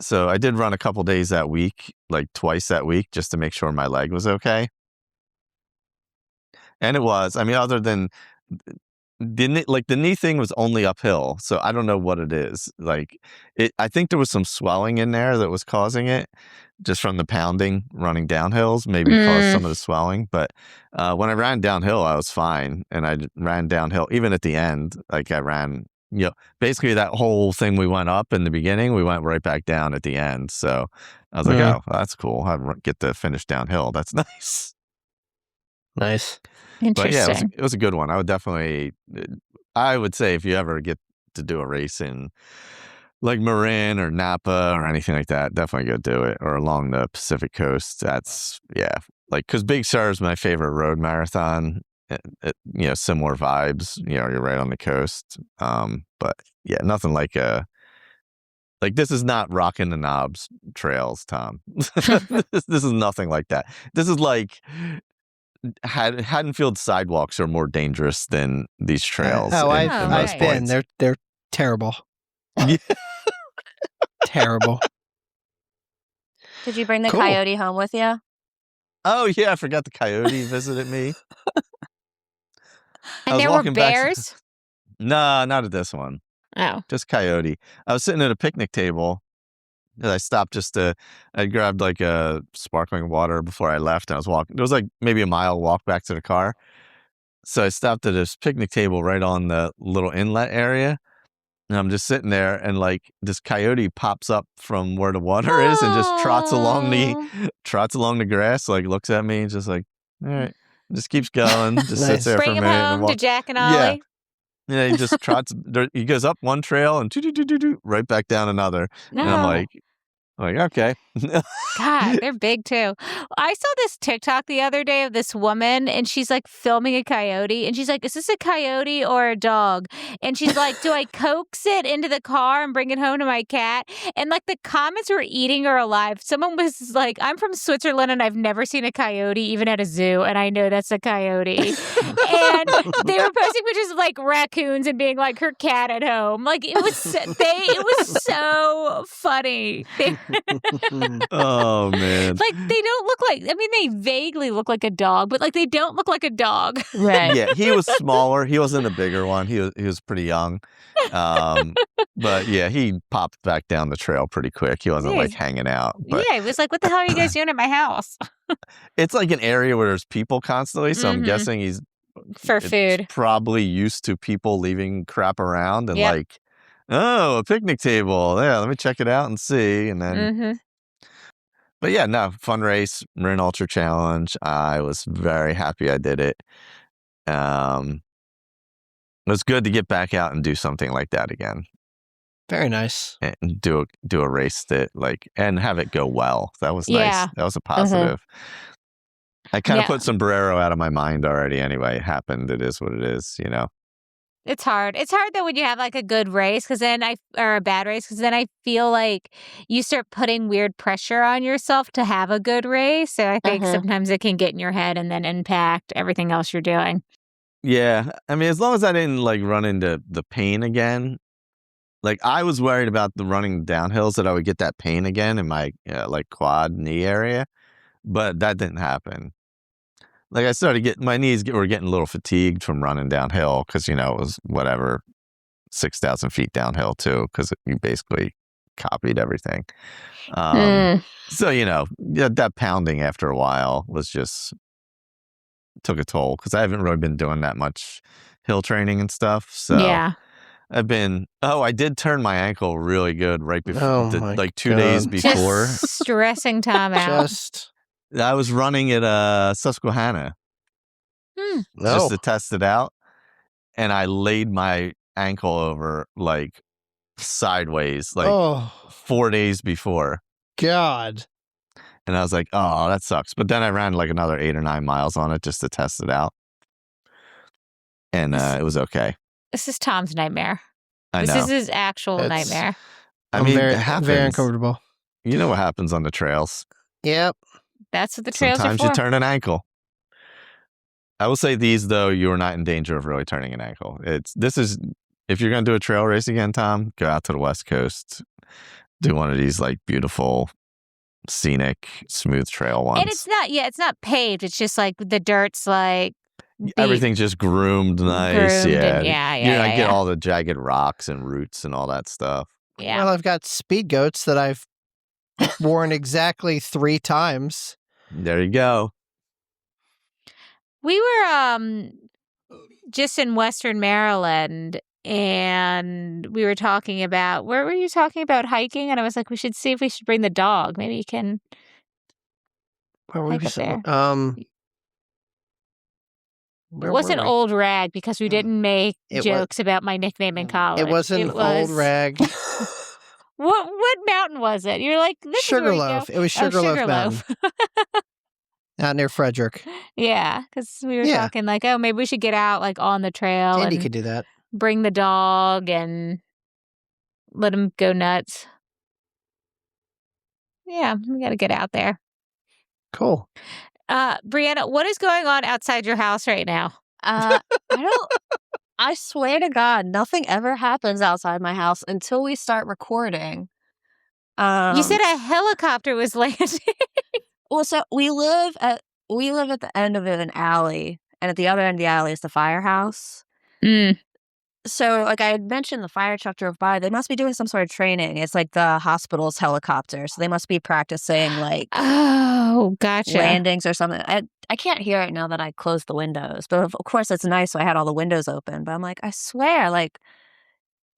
Speaker 4: So I did run a couple days that week, like twice that week, just to make sure my leg was okay. And it was. I mean, other than the knee thing was only uphill, so I don't know what it is. Like, I think there was some swelling in there that was causing it, just from the pounding running downhills, maybe caused some of the swelling. But when I ran downhill, I was fine, and I ran downhill even at the end. Like I ran, basically that whole thing we went up in the beginning, we went right back down at the end. So I was like, oh, that's cool. I get to finish downhill. That's nice.
Speaker 2: Nice.
Speaker 1: Interesting.
Speaker 4: But yeah, it was a good one. I would say if you ever get to do a race in like Marin or Napa or anything like that, definitely go do it. Or along the Pacific coast. That's, like, because Big Sur is my favorite road marathon. Similar vibes. You're right on the coast. But yeah, nothing like this is not rocking the knobs trails, Tom. This is nothing like that. This is like Haddonfield sidewalks are more dangerous than these trails.
Speaker 2: I've been. They're terrible.
Speaker 4: Yeah.
Speaker 2: Terrible.
Speaker 3: Did you bring the coyote home with you?
Speaker 4: Oh yeah, I forgot the coyote visited me.
Speaker 1: And there were bears?
Speaker 4: No, not at this one.
Speaker 1: Oh.
Speaker 4: Just coyote. I was sitting at a picnic table. And I stopped I grabbed like a sparkling water before I left, and I was walking. It was like maybe a mile walk back to the car. So I stopped at this picnic table right on the little inlet area. And I'm just sitting there, and like this coyote pops up from where the water is and just trots along the grass, like looks at me and just like, all right, just keeps going, just sits there
Speaker 1: Bring
Speaker 4: for a
Speaker 1: him
Speaker 4: minute.
Speaker 1: home to Jack and Ollie.
Speaker 4: Yeah, he just trots. He goes up one trail and right back down another.
Speaker 1: No.
Speaker 4: And I'm like, okay.
Speaker 1: God, they're big too. I saw this TikTok the other day of this woman, and she's like filming a coyote, and she's like, is this a coyote or a dog? And she's like, do I coax it into the car and bring it home to my cat? And like the comments were eating her alive. Someone was like, I'm from Switzerland and I've never seen a coyote even at a zoo, and I know that's a coyote. And they were posting pictures of like raccoons and being like her cat at home. Like it was so funny.
Speaker 4: Oh man.
Speaker 1: Like they don't look like, I mean, they vaguely look like a dog, but like they don't look like a dog.
Speaker 3: Right.
Speaker 4: Yeah, he was smaller. He wasn't a bigger one. He was pretty young. But yeah, he popped back down the trail pretty quick. He wasn't like hanging out. But
Speaker 1: yeah, it was like, what the hell are you guys doing at my house?
Speaker 4: it's like an area where there's people constantly, so I'm guessing he's
Speaker 1: for food.
Speaker 4: Probably used to people leaving crap around and like, oh, a picnic table. Yeah, let me check it out and see. And then but yeah, no, fun race, Marin Ultra Challenge. I was very happy I did it. It was good to get back out and do something like that again.
Speaker 2: Very nice.
Speaker 4: And do a race that and have it go well. That was nice. That was a positive. I kind of put Sombrero out of my mind already anyway. It happened. It is what it is,
Speaker 1: It's hard. It's hard though when you have like a good race or a bad race, because then I feel like you start putting weird pressure on yourself to have a good race. So I think sometimes it can get in your head and then impact everything else you're doing.
Speaker 4: Yeah. I mean, as long as I didn't run into the pain again, I was worried about the running downhills that I would get that pain again in my quad knee area, but that didn't happen. I started my knees were getting a little fatigued from running downhill because, it was 6,000 feet downhill too, because you basically copied everything. So, that pounding after a while was just took a toll because I haven't really been doing that much hill training and stuff. So I did turn my ankle really good right before, 2 days before.
Speaker 1: Just stressing Tom out.
Speaker 4: I was running at Susquehanna just to test it out, and I laid my ankle over sideways 4 days before.
Speaker 2: God.
Speaker 4: And I was like, oh, that sucks. But then I ran like another 8 or 9 miles on it just to test it out. And it was okay.
Speaker 1: This is Tom's nightmare.
Speaker 4: I
Speaker 1: This
Speaker 4: know.
Speaker 1: is his actual nightmare.
Speaker 2: I'm
Speaker 4: it
Speaker 2: very,
Speaker 4: happens.
Speaker 2: very uncomfortable.
Speaker 4: You know what happens on the trails.
Speaker 2: Yep.
Speaker 1: That's what the trails
Speaker 4: Sometimes
Speaker 1: are for.
Speaker 4: you turn an ankle. I will say these, though, you are not in danger of really turning an ankle. If you're going to do a trail race again, Tom, go out to the West Coast. Do one of these like beautiful, scenic, smooth trail ones.
Speaker 1: And it's not paved. It's just like the dirt's like
Speaker 4: everything's just groomed nice.
Speaker 1: Groomed
Speaker 4: Yeah.
Speaker 1: and yeah,
Speaker 4: You're not
Speaker 1: yeah,
Speaker 4: get
Speaker 1: yeah.
Speaker 4: all the jagged rocks and roots and all that stuff.
Speaker 1: Yeah.
Speaker 2: Well, I've got speed goats that I've worn exactly 3 times.
Speaker 4: There you go.
Speaker 1: We were just in Western Maryland, and we were talking about, where were you talking about hiking? And I was like, we should see if we should bring the dog. Maybe you can
Speaker 2: Where were
Speaker 1: hike
Speaker 2: we?
Speaker 1: up there.
Speaker 2: Where
Speaker 1: It wasn't
Speaker 2: were we?
Speaker 1: Old Rag because we didn't make
Speaker 2: It was-
Speaker 1: jokes about my nickname in college.
Speaker 2: It wasn't Old Rag.
Speaker 1: What mountain was it? You're like, this is where you go.
Speaker 2: Sugarloaf. It was Sugarloaf Mountain, out near Frederick.
Speaker 1: Yeah, because we were
Speaker 2: Yeah.
Speaker 1: talking like, oh, maybe we should get out like on the trail
Speaker 2: Andy
Speaker 1: and
Speaker 2: could do that.
Speaker 1: bring the dog and let him go nuts. Yeah, we got to get out there.
Speaker 2: Cool.
Speaker 1: Bryana, what is going on outside your house right now?
Speaker 3: I swear to God, nothing ever happens outside my house until we start recording.
Speaker 1: You said a helicopter was landing.
Speaker 3: Well, so we live at the end of an alley, and at the other end of the alley is the firehouse. So, like I had mentioned, the fire truck drove by. They must be doing some sort of training. It's like the hospital's helicopter, so they must be practicing like
Speaker 1: Oh, gotcha.
Speaker 3: landings or something. I can't hear it now that I closed the windows, but of course it's nice. So I had all the windows open. But I'm like, I swear, like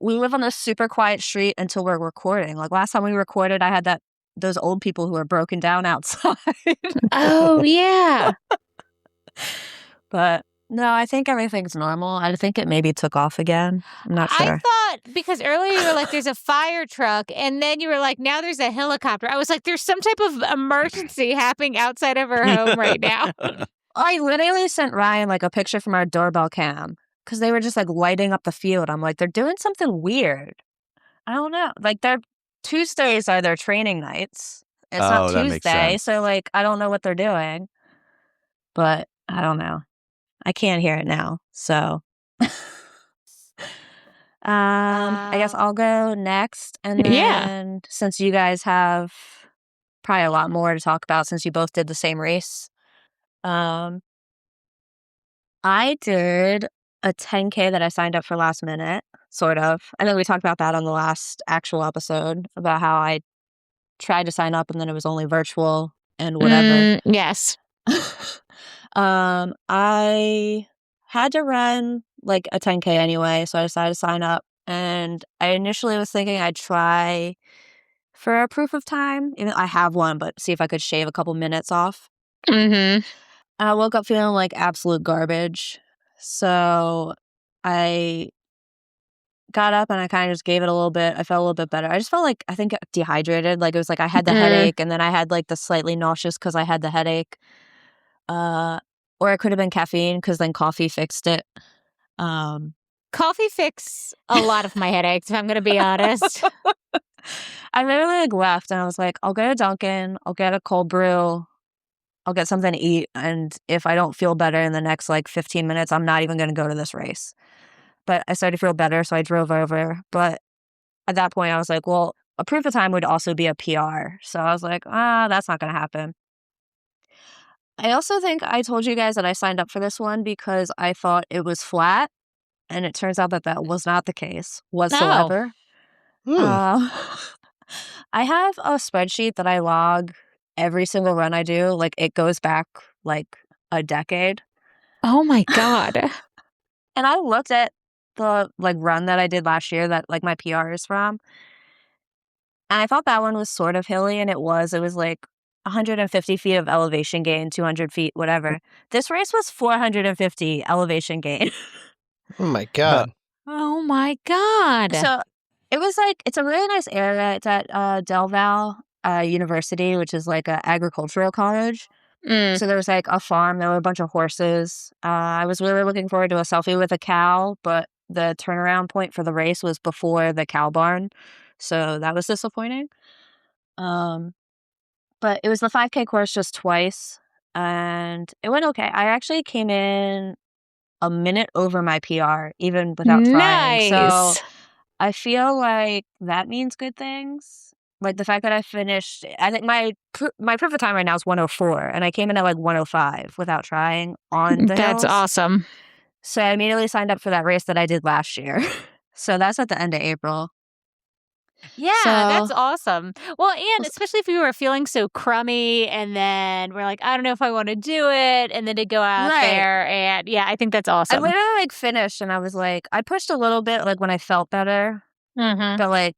Speaker 3: we live on this super quiet street until we're recording. Like last time we recorded, I had those old people who are broken down outside.
Speaker 1: Oh, yeah.
Speaker 3: But no, I think everything's normal. I think it maybe took off again. I'm not sure.
Speaker 1: I thought, because earlier you were like, there's a fire truck, and then you were like, now there's a helicopter. I was like, there's some type of emergency happening outside of our home right now.
Speaker 3: I literally sent Ryan like a picture from our doorbell cam because they were just like lighting up the field. I'm like, they're doing something weird. I don't know. Like Tuesdays are their training nights. It's not
Speaker 4: that makes
Speaker 3: Tuesday,
Speaker 4: sense.
Speaker 3: so like I don't know what they're doing. But I don't know. I can't hear it now. So I guess I'll go next. And then since you guys have probably a lot more to talk about since you both did the same race. I did a 10K that I signed up for last minute, sort of. I think we talked about that on the last actual episode about how I tried to sign up and then it was only virtual and whatever.
Speaker 1: Yes.
Speaker 3: I had to run like a 10K anyway, so I decided to sign up. And I initially was thinking I'd try for a proof of time. Even I have one, but see if I could shave a couple minutes off.
Speaker 1: Mm-hmm.
Speaker 3: I woke up feeling like absolute garbage. So I got up and I kind of just gave it a little bit. I felt a little bit better. I just felt like, I think dehydrated. Like it was like I had the headache and then I had like the slightly nauseous because I had the headache. Or it could have been caffeine because then coffee fixed it.
Speaker 1: Coffee fixed a lot of my headaches, if I'm going to be honest.
Speaker 3: I literally like left and I was like, I'll go to Dunkin', I'll get a cold brew, I'll get something to eat. And if I don't feel better in the next like 15 minutes, I'm not even going to go to this race. But I started to feel better, so I drove over. But at that point, I was like, well, a proof of time would also be a PR. So I was like, that's not going to happen. I also think I told you guys that I signed up for this one because I thought it was flat. And it turns out that was not the case whatsoever. I have a spreadsheet that I log every single run I do. Like it goes back like a decade.
Speaker 1: Oh my God.
Speaker 3: And I looked at the like run that I did last year that like my PR is from. And I thought that one was sort of hilly, and it was like 150 feet of elevation gain, 200 feet, whatever. This race was 450 elevation gain.
Speaker 2: Oh my God.
Speaker 1: Oh my God.
Speaker 3: So it was like, it's a really nice area. It's at Del Val. University, which is like an agricultural college.
Speaker 1: Mm.
Speaker 3: So there was like a farm. There were a bunch of horses. I was really looking forward to a selfie with a cow, but the turnaround point for the race was before the cow barn. So that was disappointing. But it was the 5K course just twice, and it went okay. I actually came in a minute over my PR, even without trying. So
Speaker 1: Nice.
Speaker 3: I feel like that means good things. Like the fact that I finished, I think my perfect time right now is 104, and I came in at like 105 without trying on the
Speaker 1: That's
Speaker 3: hills.
Speaker 1: awesome.
Speaker 3: So I immediately signed up for that race that I did last year. So that's at the end of April.
Speaker 1: Yeah,
Speaker 3: So-
Speaker 1: that's awesome. Well, and especially if you were feeling so crummy and then we're like, I don't know if I want to do it, and then to go out
Speaker 3: Right.
Speaker 1: there and yeah, I think that's
Speaker 3: I
Speaker 1: awesome.
Speaker 3: literally like finished, and I was like, I pushed a little bit like when I felt better,
Speaker 1: Mm-hmm.
Speaker 3: but like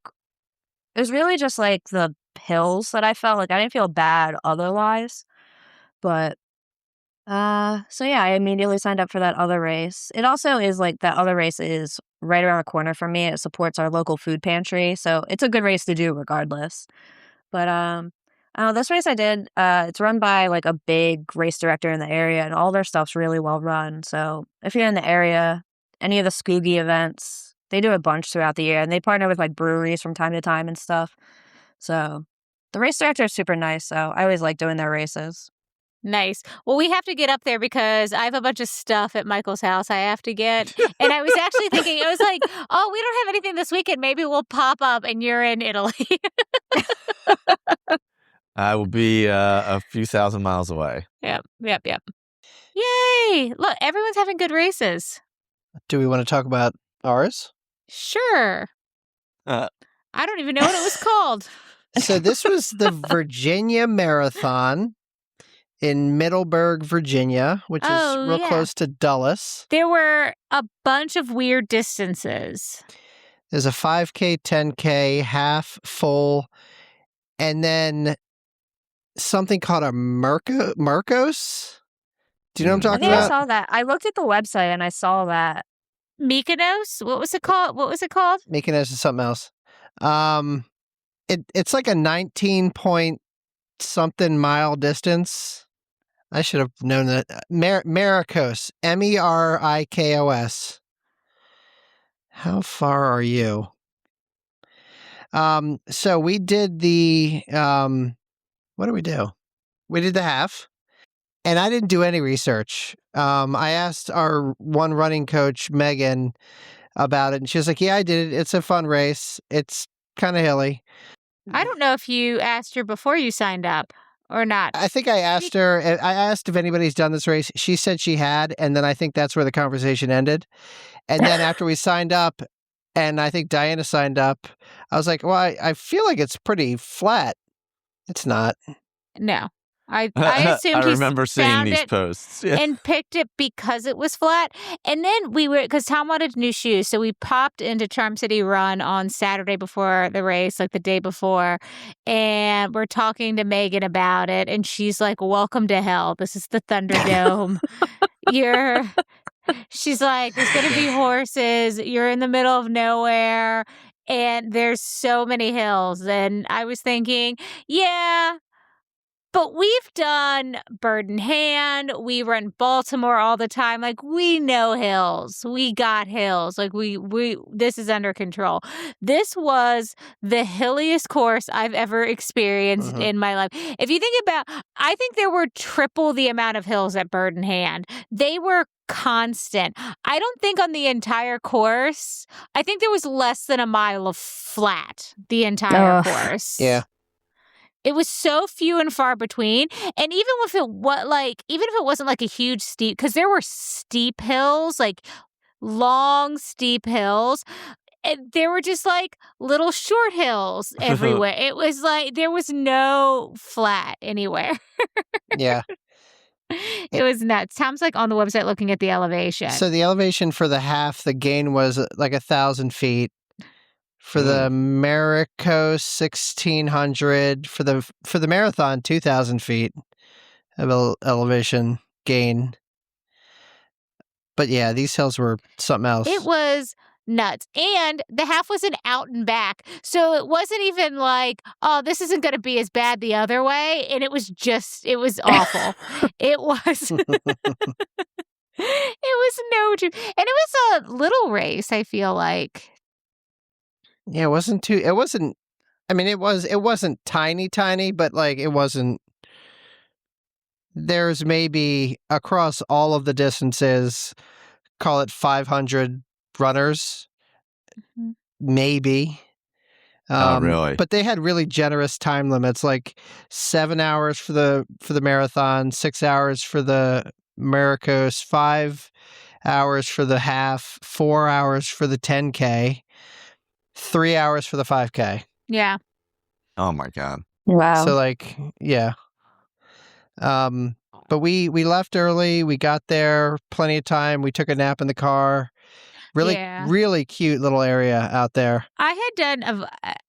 Speaker 3: it was really just like the pills that I felt like. I didn't feel bad otherwise, but so yeah, I immediately signed up for that other race. It also is like that other race is right around the corner from me. It supports our local food pantry, so it's a good race to do regardless. But this race I did, it's run by like a big race director in the area, and all their stuff's really well run. So if you're in the area, any of the Scoogie events, they do a bunch throughout the year, and they partner with like breweries from time to time and stuff. So the race director is super nice. So I always like doing their races.
Speaker 1: Nice. Well, we have to get up there because I have a bunch of stuff at Michael's house I have to get. And I was actually thinking, it was like, oh, we don't have anything this weekend. Maybe we'll pop up and you're in Italy.
Speaker 4: I will be a few thousand miles away.
Speaker 1: Yep. Yay. Look, everyone's having good races.
Speaker 2: Do we want to talk about ours?
Speaker 1: Sure.
Speaker 4: Uh.
Speaker 1: I don't even know what it was called.
Speaker 2: So this was the Virginia Marathon in Middleburg, Virginia, which is real close to Dulles.
Speaker 1: There were a bunch of weird distances.
Speaker 2: There's a 5K, 10K, half, full, and then something called a Marcos. Do you know what I'm
Speaker 3: I
Speaker 2: talking
Speaker 3: think I
Speaker 2: about?
Speaker 3: saw that. I looked at the website and I saw that.
Speaker 1: Mykonos? What was it called?
Speaker 2: Mykonos is something else. It's like a 19 point something mile distance. I should have known that. Maricos. Merikos. How far are you? So we did the what did we do? We did the half, and I didn't do any research. I asked our one running coach, Megan, about it, and she was like, "Yeah, I did it. It's a fun race. It's kind of hilly."
Speaker 1: I don't know if you asked her before you signed up or not.
Speaker 2: I think I asked her. I asked if anybody's done this race. She said she had, and then I think that's where the conversation ended. And then after we signed up, and I think Diana signed up, I was like, "Well, I feel like it's pretty flat." It's not.
Speaker 1: No. I assumed
Speaker 4: I remember seeing
Speaker 1: found
Speaker 4: these
Speaker 1: it
Speaker 4: posts. Yeah.
Speaker 1: and picked it because it was flat. And then because Tom wanted new shoes. So we popped into Charm City Run on Saturday before the race, like the day before. And we're talking to Megan about it. And she's like, welcome to hell. This is the Thunderdome. She's like, there's going to be horses. You're in the middle of nowhere. And there's so many hills. And I was thinking, yeah. But we've done Bird in Hand. We run Baltimore all the time. Like, we know hills. We got hills. Like, this is under control. This was the hilliest course I've ever experienced in my life. If you think about, I think there were triple the amount of hills at Bird in Hand. They were constant. I don't think on the entire course, I think there was less than a mile of flat the entire course.
Speaker 2: Yeah.
Speaker 1: It was so few and far between. And even if it wasn't like a huge steep, because there were steep hills, like long, steep hills, and there were just like little short hills everywhere. It was like there was no flat anywhere.
Speaker 2: Yeah.
Speaker 1: It was nuts. Tom's like on the website looking at the elevation.
Speaker 2: So the elevation for the half, the gain was like 1,000 feet. For the Maricos, 1,600. For the marathon, 2,000 feet of elevation gain. But yeah, these hills were something else.
Speaker 1: It was nuts. And the half was an out and back. So it wasn't even like, oh, this isn't going to be as bad the other way. And it was awful. It was, it was no joke. And it was a little race, I feel like.
Speaker 2: Yeah, it wasn't, I mean, it wasn't tiny, but like it wasn't, there's maybe across all of the distances, call it 500 runners, maybe.
Speaker 4: Really?
Speaker 2: But they had really generous time limits, like 7 hours for the marathon, 6 hours for the Maricos, 5 hours for the half, 4 hours for the 10K, 3 hours for the 5K.
Speaker 1: Yeah.
Speaker 4: Oh my God.
Speaker 3: Wow.
Speaker 2: So like, yeah. But we left early. We got there plenty of time. We took a nap in the car. Really cute little area out there.
Speaker 1: I had done,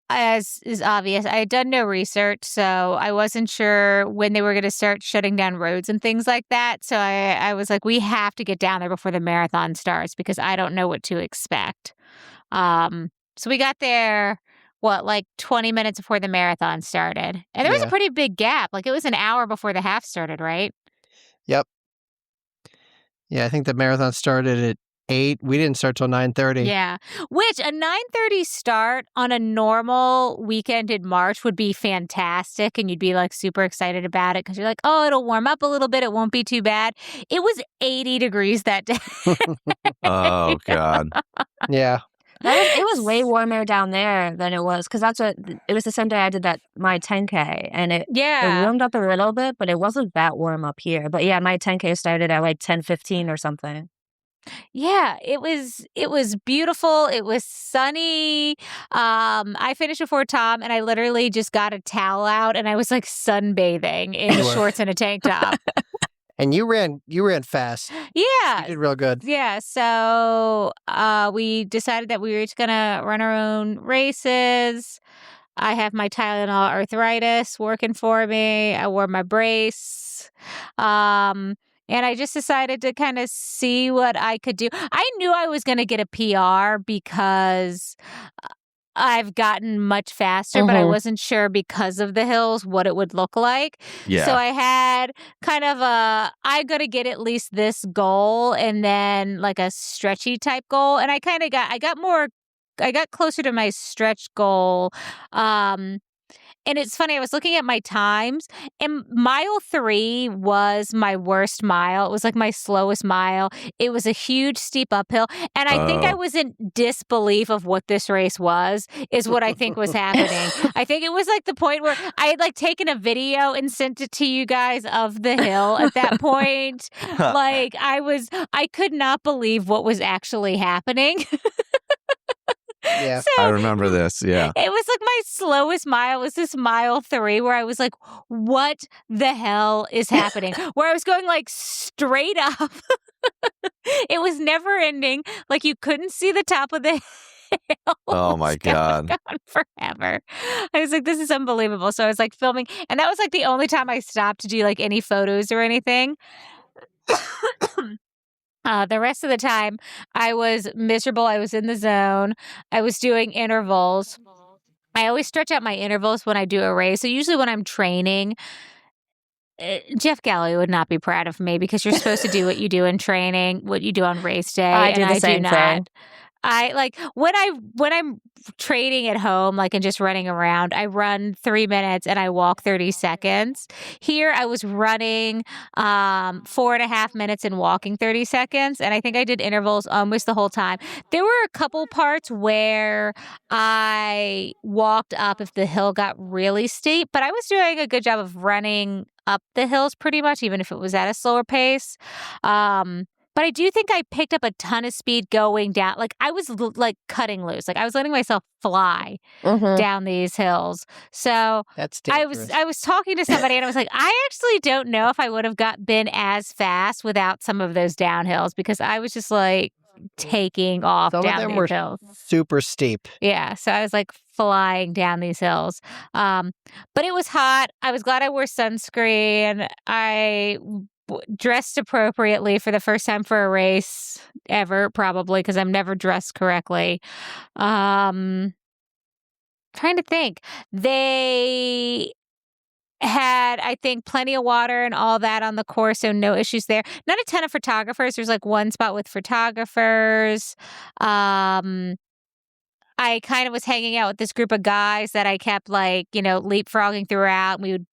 Speaker 1: as is obvious, I had done no research, so I wasn't sure when they were going to start shutting down roads and things like that. So I was like, we have to get down there before the marathon starts because I don't know what to expect. So we got there, like 20 minutes before the marathon started. And there was a pretty big gap. Like it was an hour before the half started, right?
Speaker 2: Yep. Yeah, I think the marathon started at 8. We didn't start till 9:30.
Speaker 1: Yeah, which a 9:30 start on a normal weekend in March would be fantastic, and you'd be like super excited about it because you're like, oh, it'll warm up a little bit. It won't be too bad. It was 80 degrees that day.
Speaker 4: Oh God.
Speaker 2: Yeah.
Speaker 3: It was way warmer down there than it was because it was the same day I did my 10K and it warmed up a little bit, but it wasn't that warm up here. But yeah, my 10K started at like 10:15 or something.
Speaker 1: Yeah, it was beautiful. It was sunny. I finished before Tom and I literally just got a towel out and I was like sunbathing in shorts and a tank top.
Speaker 2: And you ran fast.
Speaker 1: Yeah.
Speaker 2: You did real good.
Speaker 1: Yeah. So we decided that we were just going to run our own races. I have my Tylenol arthritis working for me. I wore my brace. And I just decided to kind of see what I could do. I knew I was going to get a PR because I've gotten much faster, but I wasn't sure because of the hills what it would look like.
Speaker 4: Yeah.
Speaker 1: So I had kind of I got to get at least this goal and then like a stretchy type goal. And I got closer to my stretch goal. And it's funny, I was looking at my times, and mile 3 was my worst mile. It was like my slowest mile. It was a huge, steep uphill. And I think I was in disbelief of what this race was, is what I think was happening. I think it was like the point where I had like taken a video and sent it to you guys of the hill at that point. Like I could not believe what was actually happening.
Speaker 2: Yeah,
Speaker 1: so,
Speaker 4: I remember this. Yeah.
Speaker 1: It was like my slowest mile was this mile 3 where I was like, what the hell is happening? Where I was going like straight up. It was never ending. Like you couldn't see the top of the hill.
Speaker 4: Oh my God.
Speaker 1: On forever. I was like, this is unbelievable. So I was like filming. And that was like the only time I stopped to do like any photos or anything. The rest of the time, I was miserable. I was in the zone. I was doing intervals. I always stretch out my intervals when I do a race. So usually when I'm training, Jeff Galloway would not be proud of me because you're supposed to do what you do in training, what you do on race day.
Speaker 3: I do the same thing.
Speaker 1: I like when I'm training at home, like and just running around, I run 3 minutes and I walk 30 seconds. Here I was running 4.5 minutes and walking 30 seconds. And I think I did intervals almost the whole time. There were a couple parts where I walked up if the hill got really steep, but I was doing a good job of running up the hills pretty much, even if it was at a slower pace. But I do think I picked up a ton of speed going down. Like I was like cutting loose. Like I was letting myself fly down these hills. So
Speaker 2: that's dangerous.
Speaker 1: I was talking to somebody and I was like, I actually don't know if I would have been as fast without some of those downhills because I was just like taking off
Speaker 2: Some
Speaker 1: down
Speaker 2: of them
Speaker 1: these
Speaker 2: were
Speaker 1: hills.
Speaker 2: super steep.
Speaker 1: Yeah. So I was like flying down these hills. But it was hot. I was glad I wore sunscreen. I dressed appropriately for the first time for a race ever, probably, because I'm never dressed correctly. Trying to think. They had, I think, plenty of water and all that on the course, so no issues there. Not a ton of photographers. There's like one spot with photographers. I kind of was hanging out with this group of guys that I kept like, leapfrogging throughout. We would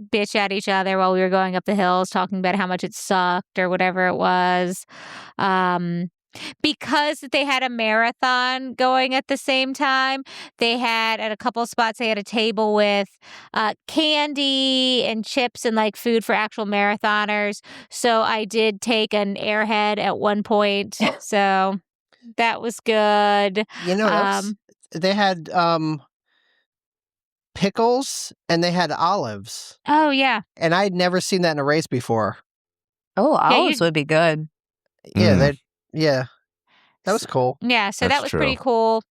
Speaker 1: bitch at each other while we were going up the hills, talking about how much it sucked or whatever it was. Because they had a marathon going at the same time, they had at a couple spots, they had a table with candy and chips and like food for actual marathoners. So I did take an Airhead at one point. So that was good.
Speaker 2: They had pickles and they had olives.
Speaker 1: Oh, yeah.
Speaker 2: And I'd never seen that in a race before.
Speaker 3: Oh, olives would be good.
Speaker 2: Yeah, that was cool.
Speaker 1: Yeah, so
Speaker 4: That's
Speaker 1: that was
Speaker 4: true.
Speaker 1: pretty cool.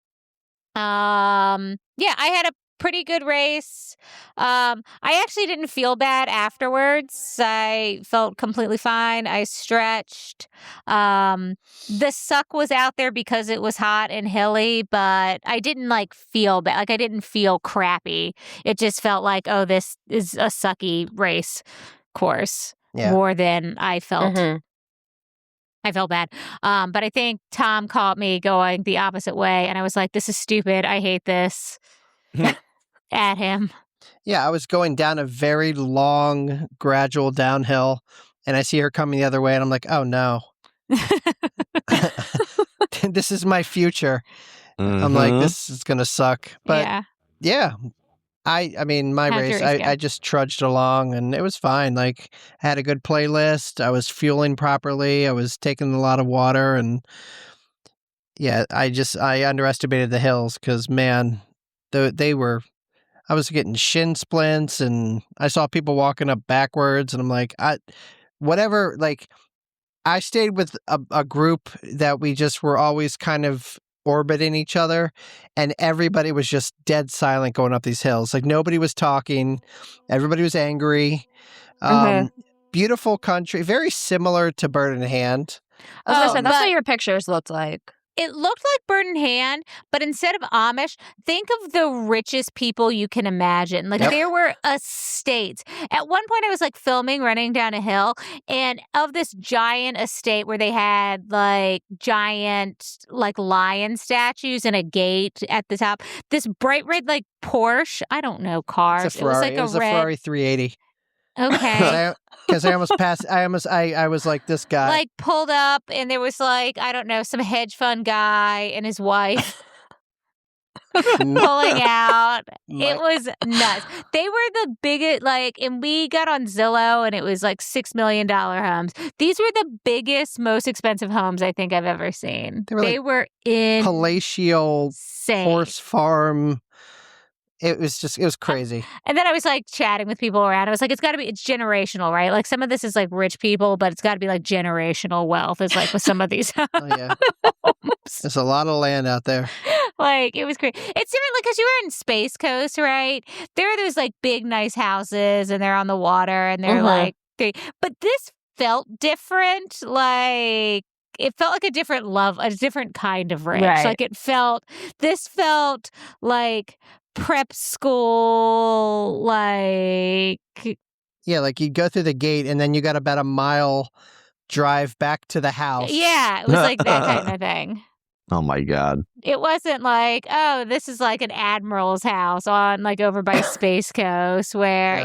Speaker 1: Yeah, I had a pretty good race. I actually didn't feel bad afterwards. I felt completely fine. I stretched. The suck was out there because it was hot and hilly, but I didn't like feel bad. Like I didn't feel crappy. It just felt like, oh, this is a sucky race course more than I felt.
Speaker 3: Mm-hmm.
Speaker 1: I felt bad. But I think Tom caught me going the opposite way. And I was like, this is stupid. I hate this. At him.
Speaker 2: Yeah, I was going down a very long, gradual downhill. And I see her coming the other way. And I'm like, oh, no. This is my future. I'm like, this is going to suck. But yeah. I mean, my race, I just trudged along and it was fine. Like, I had a good playlist. I was fueling properly. I was taking a lot of water. And yeah, I underestimated the hills because, man, I was getting shin splints and I saw people walking up backwards. And I'm like, I stayed with a group that we just were always kind of orbiting each other, and everybody was just dead silent going up these hills. Like nobody was talking, everybody was angry. Beautiful country, very similar to Bird in Hand.
Speaker 3: I was gonna say, that's what your pictures looked like.
Speaker 1: It looked like Bird in Hand, but instead of Amish, think of the richest people you can imagine. Like there were estates. At one point I was like filming running down a hill, and of this giant estate where they had like giant like lion statues and a gate at the top. This bright red like Porsche, I don't know cars.
Speaker 2: It's a Ferrari. It was a Ferrari 380.
Speaker 1: Okay.
Speaker 2: Because I almost passed. I was like this guy.
Speaker 1: Like pulled up, and there was like, I don't know, some hedge fund guy and his wife pulling out. It was nuts. They were the biggest, and we got on Zillow, and it was like $6 million homes. These were the biggest, most expensive homes I think I've ever seen. They were in
Speaker 2: palatial horse farm. It was crazy.
Speaker 1: And then I was like chatting with people around. I was like, it's generational, right? Like some of this is like rich people, but it's got to be like generational wealth is like with some of these homes.
Speaker 2: There's a lot of land out there.
Speaker 1: Like it was great. It's different because you were in Space Coast, right? There are those like big, nice houses and they're on the water and they're but this felt different. Like it felt like a different kind of rich.
Speaker 3: Right.
Speaker 1: Like this felt like prep school, like
Speaker 2: like you go through the gate and then you got about a mile drive back to the house.
Speaker 1: Yeah, it was like that kind of thing.
Speaker 4: Oh my God.
Speaker 1: It wasn't like, oh, this is like an admiral's house on like over by Space Coast where,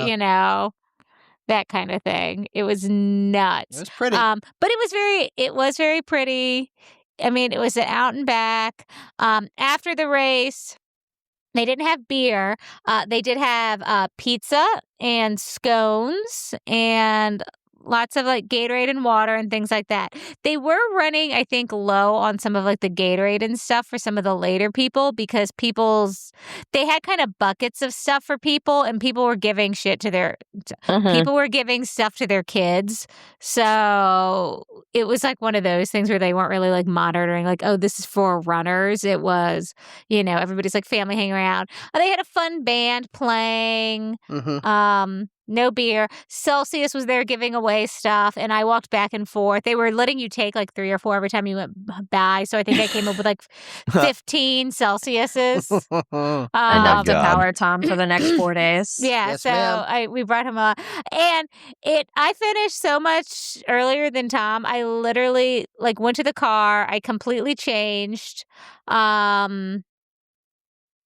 Speaker 1: that kind of thing. It was nuts.
Speaker 2: It was pretty.
Speaker 1: But it was very pretty. I mean, it was an out and back. After the race, they didn't have beer. They did have pizza and scones and lots of like Gatorade and water and things like that. They were running, I think, low on some of like the Gatorade and stuff for some of the later people because they had kind of buckets of stuff for people and people were giving shit to people were giving stuff to their kids. So it was like one of those things where they weren't really like monitoring like, oh, this is for runners. It was, everybody's like family hanging around. They had a fun band playing. No beer. Celsius was there giving away stuff, and I walked back and forth. They were letting you take like 3 or 4 every time you went by. So I think I came up with like 15 Celsiuses.
Speaker 3: Enough to
Speaker 4: God.
Speaker 3: power Tom for the next 4 days.
Speaker 1: Yeah,
Speaker 2: Yes,
Speaker 1: so
Speaker 2: ma'am.
Speaker 1: we brought him a, and I finished so much earlier than Tom. I literally like went to the car. I completely changed,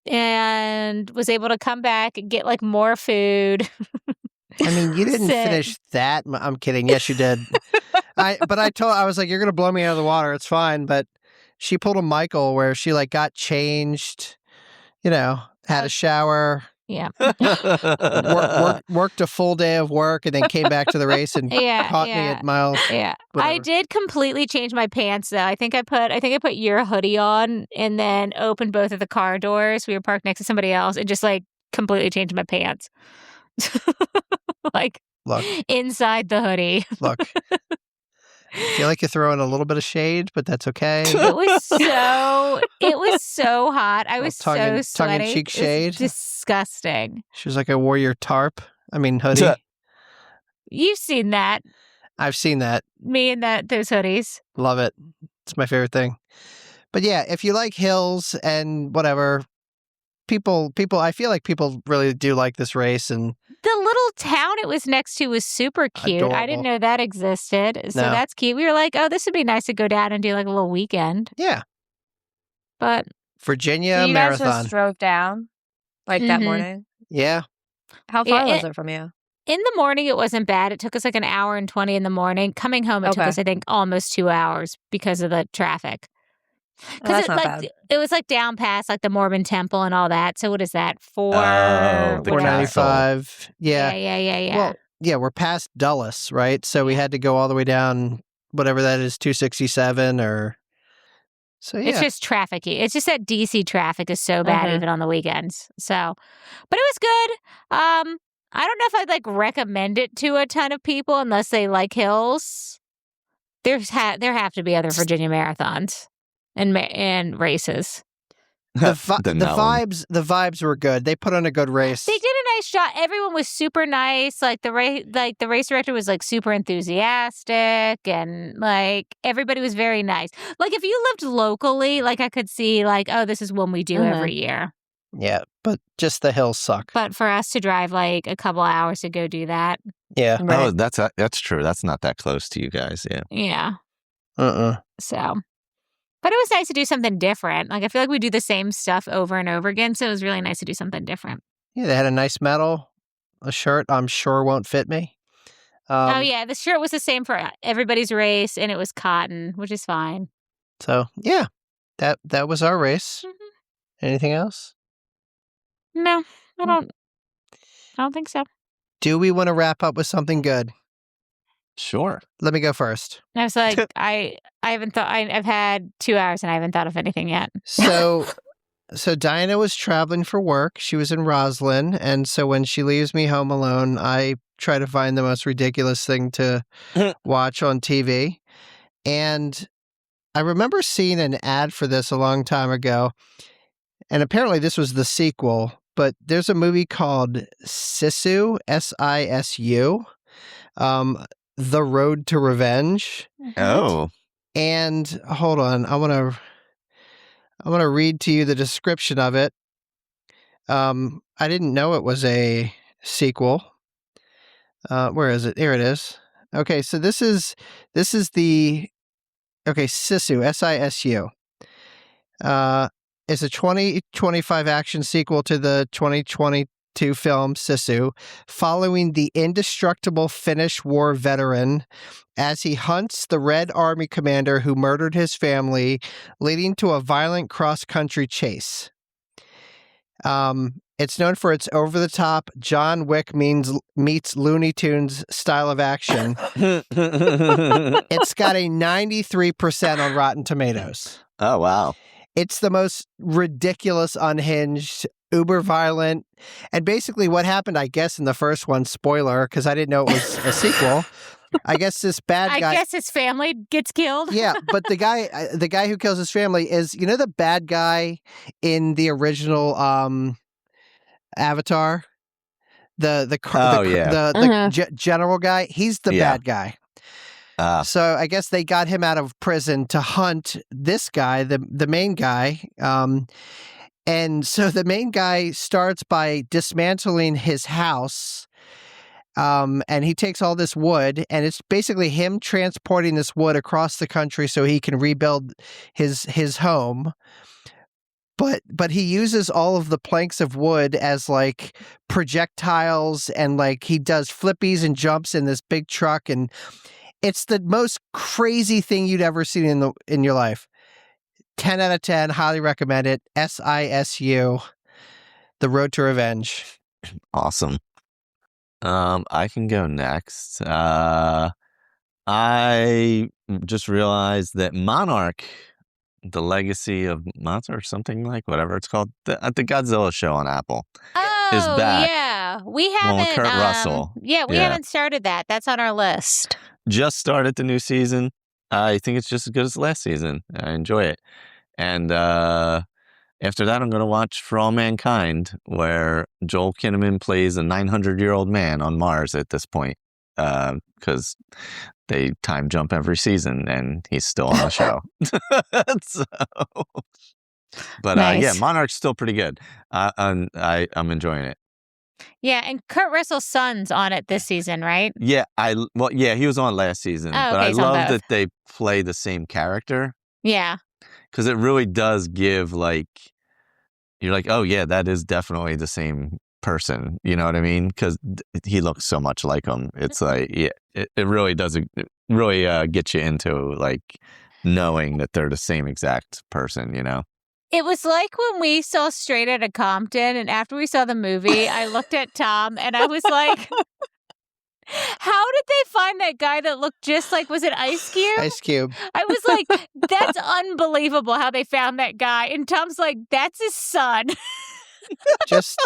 Speaker 1: and was able to come back and get like more food.
Speaker 2: I mean, you didn't
Speaker 1: Sit.
Speaker 2: finish that. I'm kidding. Yes, you did. I was like, you're going to blow me out of the water. It's fine. But she pulled a Michael where she like got changed, had a shower,
Speaker 1: Yeah.
Speaker 2: worked a full day of work, and then came back to the race and caught me at mile.
Speaker 1: Yeah.
Speaker 2: whatever.
Speaker 1: I did completely change my pants though. I think I put your hoodie on and then opened both of the car doors. We were parked next to somebody else and just like completely changed my pants. Like
Speaker 2: Look,
Speaker 1: inside the hoodie.
Speaker 2: look. I feel like you're throwing a little bit of shade, but that's okay.
Speaker 1: It was so hot. I was so sweaty.
Speaker 2: Tongue-in-cheek
Speaker 1: It was
Speaker 2: shade.
Speaker 1: disgusting.
Speaker 2: She was like, I wore your hoodie.
Speaker 1: You've seen that.
Speaker 2: I've seen that.
Speaker 1: Me and those hoodies.
Speaker 2: Love it. It's my favorite thing. But yeah, if you like hills and whatever, people, I feel like people really do like this race. And
Speaker 1: The little town it was next to was super cute. I didn't
Speaker 2: Adorable.
Speaker 1: know that existed. So
Speaker 2: No.
Speaker 1: that's cute. We were like, oh, this would be nice to go down and do like a little weekend.
Speaker 2: yeah,
Speaker 1: But
Speaker 2: Virginia
Speaker 3: So you guys
Speaker 2: Marathon.
Speaker 3: just drove down like that
Speaker 1: Mhm.
Speaker 3: morning?
Speaker 2: Yeah.
Speaker 3: How
Speaker 1: Yeah,
Speaker 3: far was it from you?
Speaker 1: in the morning, it wasn't bad. It took us like an hour and 20 in the morning. Coming home, it took
Speaker 3: Okay.
Speaker 1: us, I think, almost 2 hours because of the traffic.
Speaker 3: Oh,
Speaker 1: Because
Speaker 3: that's not bad.
Speaker 1: it was like down past like the Mormon Temple and all that. So what is that?
Speaker 4: the
Speaker 2: 495.
Speaker 1: Yeah.
Speaker 2: Yeah. Well, yeah, we're past Dulles, right? So we had to go all the way down, whatever that is, 267 or. So yeah.
Speaker 1: It's just trafficy. It's just that DC traffic is so bad
Speaker 3: Mhm.
Speaker 1: even on the weekends. So, but it was good. I don't know if I'd like recommend it to a ton of people unless they like hills. There have to be other Virginia marathons and races.
Speaker 2: the
Speaker 4: Didn't know.
Speaker 2: vibes were good. They put on a good race.
Speaker 1: They did a nice job. Everyone was super nice. Like the race director was like super enthusiastic, and like everybody was very nice. Like if you lived locally, like I could see like, oh, this is one we do every year.
Speaker 2: Yeah, but just the hills suck.
Speaker 1: But for us to drive like a couple hours to go do that,
Speaker 2: Yeah.
Speaker 3: Right.
Speaker 4: Oh, that's true. That's not that close to you guys. Yeah.
Speaker 1: yeah.
Speaker 2: Uh-uh.
Speaker 1: So, but it was nice to do something different. Like I feel like we do the same stuff over and over again, so it was really nice to do something different.
Speaker 2: Yeah, they had a nice medal, a shirt I'm sure won't fit me.
Speaker 1: Oh yeah, the shirt was the same for everybody's race, and it was cotton, which is fine.
Speaker 2: So yeah, that was our race.
Speaker 1: Mhm.
Speaker 2: Anything else?
Speaker 1: No, I don't think so.
Speaker 2: Do we want to wrap up with something good?
Speaker 4: Sure.
Speaker 2: Let me go first.
Speaker 1: I was like, I haven't thought. I've had 2 hours and I haven't thought of anything yet.
Speaker 2: So Diana was traveling for work. She was in Roslyn, and so when she leaves me home alone, I try to find the most ridiculous thing to watch on TV. And I remember seeing an ad for this a long time ago, and apparently this was the sequel. But there's a movie called Sisu, Sisu, The Road to Revenge.
Speaker 4: Oh.
Speaker 2: And hold on, I want to read to you the description of it. I didn't know it was a sequel. Where is it? Here it is. Okay, so this is the Sisu, Sisu. It's a 2025 action sequel to the 2022 film Sisu, following the indestructible Finnish war veteran as he hunts the Red Army commander who murdered his family, leading to a violent cross-country chase. It's known for its over-the-top John Wick meets Looney Tunes style of action. It's got a 93% on Rotten Tomatoes.
Speaker 4: Oh, wow.
Speaker 2: It's the most ridiculous, unhinged, uber violent. And basically what happened, I guess, in the first one, spoiler, because I didn't know it was a sequel. I guess this bad guy.
Speaker 1: I guess his family gets killed.
Speaker 2: Yeah, but the guy who kills his family is, the bad guy in the original Avatar? general guy. He's the bad guy. So I guess they got him out of prison to hunt this guy, the main guy. And so the main guy starts by dismantling his house. And he takes all this wood, and it's basically him transporting this wood across the country so he can rebuild his home. But he uses all of the planks of wood as like projectiles, and like he does flippies and jumps in this big truck, and it's the most crazy thing you'd ever seen in your life. 10 out of 10, highly recommend it. SISU, The Road to Revenge.
Speaker 4: Awesome. I can go next. I just realized that Monarch, The Legacy of Monster, or something like whatever it's called, the Godzilla show on Apple is back.
Speaker 1: Yeah, we haven't.
Speaker 4: Kurt Russell.
Speaker 1: Yeah, we haven't started that. That's on our list.
Speaker 4: Just started the new season. I think it's just as good as last season. I enjoy it. And after that, I'm going to watch For All Mankind, where Joel Kinnaman plays a 900-year-old man on Mars at this point, because they time jump every season, and he's still on the show. But
Speaker 1: nice.
Speaker 4: Monarch's still pretty good. I'm enjoying it.
Speaker 1: Yeah, and Kurt Russell's son's on it this season, right?
Speaker 4: Yeah, he was on last season, but I love that they play the same character.
Speaker 1: Yeah.
Speaker 4: Because it really does give, like, you're like, oh yeah, that is definitely the same person. You know what I mean? Because he looks so much like him. It's like, yeah, it really does get you into like knowing that they're the same exact person. You know.
Speaker 1: It was like when we saw Straight Outta Compton, and after we saw the movie, I looked at Tom and I was like, how did they find that guy that looked just like, was it Ice Cube?
Speaker 2: Ice Cube.
Speaker 1: I was like, that's unbelievable how they found that guy. And Tom's like, that's his son.
Speaker 2: Just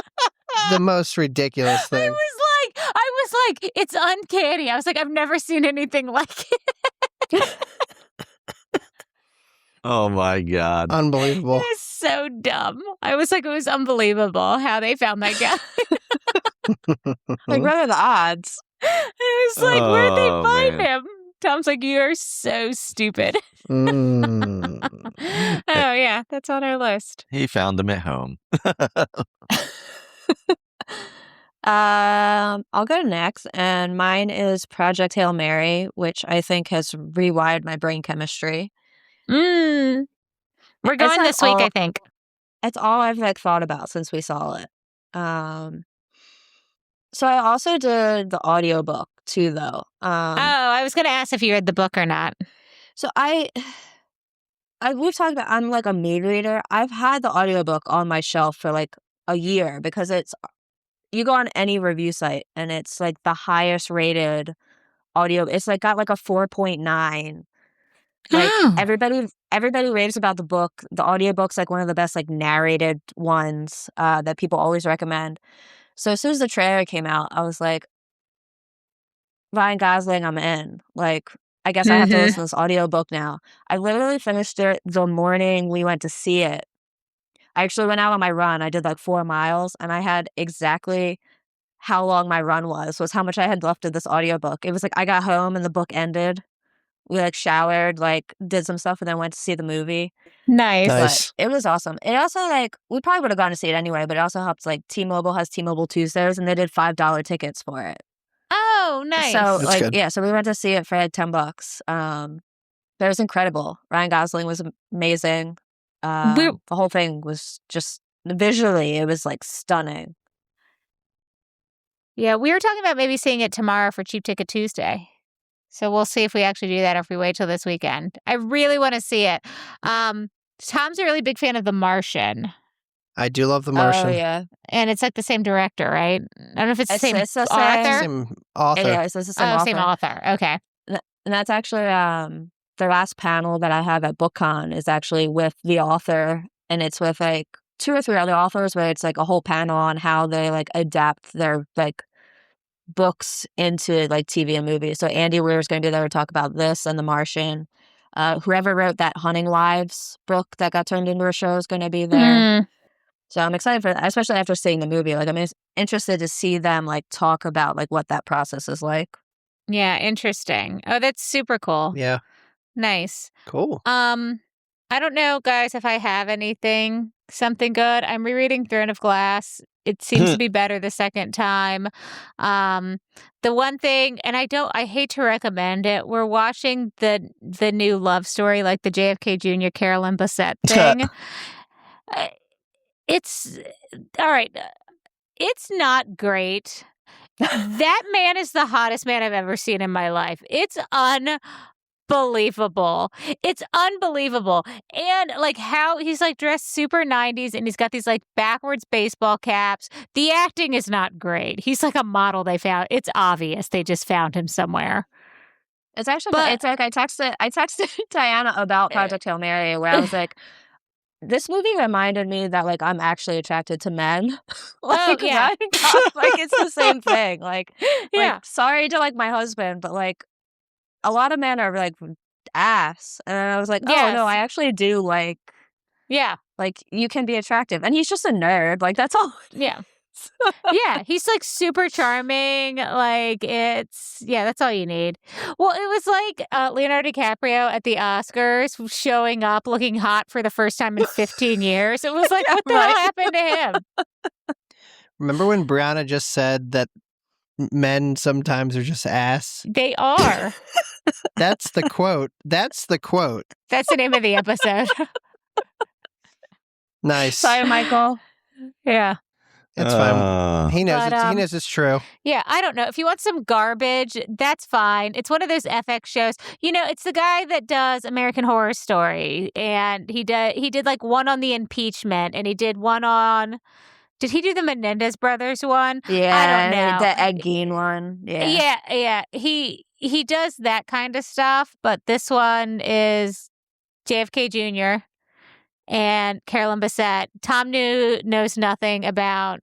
Speaker 2: the most ridiculous thing.
Speaker 1: I was like, it's uncanny. I was like, I've never seen anything like it.
Speaker 4: Oh my God.
Speaker 2: Unbelievable.
Speaker 1: It is so dumb. I was like, it was unbelievable how they found that guy.
Speaker 3: Like, what are the odds?
Speaker 1: I was like, where'd they find him? Tom's like, you're so stupid. Oh, yeah, that's on our list.
Speaker 4: He found them at home.
Speaker 3: I'll go next, and mine is Project Hail Mary, which I think has rewired my brain chemistry.
Speaker 1: We're going this week, I think.
Speaker 3: It's all I've like thought about since we saw it. So I also did the audiobook too, though.
Speaker 1: I was going to ask if you read the book or not.
Speaker 3: So we've talked about, I'm like a mood reader. I've had the audiobook on my shelf for like a year because you go on any review site and it's like the highest rated audio. It's like got like a 4.9. Like everybody raves about the book. The audiobook's like one of the best like narrated ones that people always recommend. So as soon as the trailer came out, I was like, Ryan Gosling, I'm in. Like, I guess I have to listen to this audiobook now. I literally finished it the morning we went to see it. I actually went out on my run. I did like 4 miles, and I had exactly how long my run was how much I had left of this audiobook. It was like I got home and the book ended. We like showered, like did some stuff, and then went to see the movie.
Speaker 1: Nice.
Speaker 3: But it was awesome. It also like, we probably would have gone to see it anyway, but it also helps like T-Mobile has T-Mobile Tuesdays, and they did $5 tickets for it.
Speaker 1: Oh, nice.
Speaker 3: So
Speaker 2: That's
Speaker 3: like,
Speaker 2: good.
Speaker 3: yeah, so we went to see it for $10. But it was incredible. Ryan Gosling was amazing. The whole thing was just visually, it was like stunning.
Speaker 1: Yeah, we were talking about maybe seeing it tomorrow for Cheap Ticket Tuesday. So we'll see if we actually do that or if we wait till this weekend. I really want to see it. Tom's a really big fan of The Martian.
Speaker 2: I do love The Martian.
Speaker 3: Oh, yeah.
Speaker 1: And it's like the same director, right? I don't know if it's the same
Speaker 3: It's the
Speaker 1: author.
Speaker 2: Same author.
Speaker 3: Yeah, it's the same author.
Speaker 1: Same author. Okay.
Speaker 3: And that's actually the last panel that I have at BookCon is actually with the author, and it's with like 2 or 3 other authors, where it's like a whole panel on how they like adapt their like books into like TV and movies. So Andy Weir is going to be there to talk about this and The Martian. Whoever wrote that Hunting Wives book that got turned into a show is going to be there. So I'm excited for that, especially after seeing the movie. Like, I'm interested to see them like talk about like what that process is like.
Speaker 1: Yeah, interesting. Oh, that's super cool.
Speaker 2: Yeah.
Speaker 1: Nice.
Speaker 2: Cool.
Speaker 1: I don't know, guys, if I have something good. I'm rereading Throne of Glass. It seems to be better the second time. The one thing, and I hate to recommend it, we're watching the new love story, like the JFK Jr. Carolyn Bessette thing. It's all right. It's not great. That man is the hottest man I've ever seen in my life. It's unbelievable. It's unbelievable. And like how he's like dressed super 90s and he's got these like backwards baseball caps. The acting is not great. He's like a model they found. It's obvious they just found him somewhere.
Speaker 3: It's actually, it's like I texted Diana about Project Hail Mary, where I was like, this movie reminded me that like I'm actually attracted to men. Like,
Speaker 1: yeah.
Speaker 3: Like it's the same thing. Like,
Speaker 1: yeah.
Speaker 3: like, sorry to like my husband, but like a lot of men are like ass. And I was like, oh no, I actually do like, like you can be attractive. And he's just a nerd. Like that's all.
Speaker 1: Yeah. Yeah, he's like super charming. Like that's all you need. Well, it was like Leonardo DiCaprio at the Oscars showing up looking hot for the first time in 15 years. It was like, what the hell happened to him?
Speaker 2: Remember when Bryana just said that men sometimes are just ass?
Speaker 1: They are.
Speaker 2: That's the quote. That's the quote.
Speaker 1: That's the name of the episode.
Speaker 2: Nice.
Speaker 3: Sorry, Michael.
Speaker 1: Yeah.
Speaker 2: It's fine. He knows he knows it's true.
Speaker 1: Yeah, I don't know. If you want some garbage, that's fine. It's one of those FX shows. You know, it's the guy that does American Horror Story, and he did like one on the impeachment, and he did one on. Did he do the Menendez brothers one?
Speaker 3: Yeah,
Speaker 1: I don't know.
Speaker 3: The Ed Gein one.
Speaker 1: Yeah. He does that kind of stuff, but this one is JFK Jr. and Carolyn Bessette. Tom knows nothing about.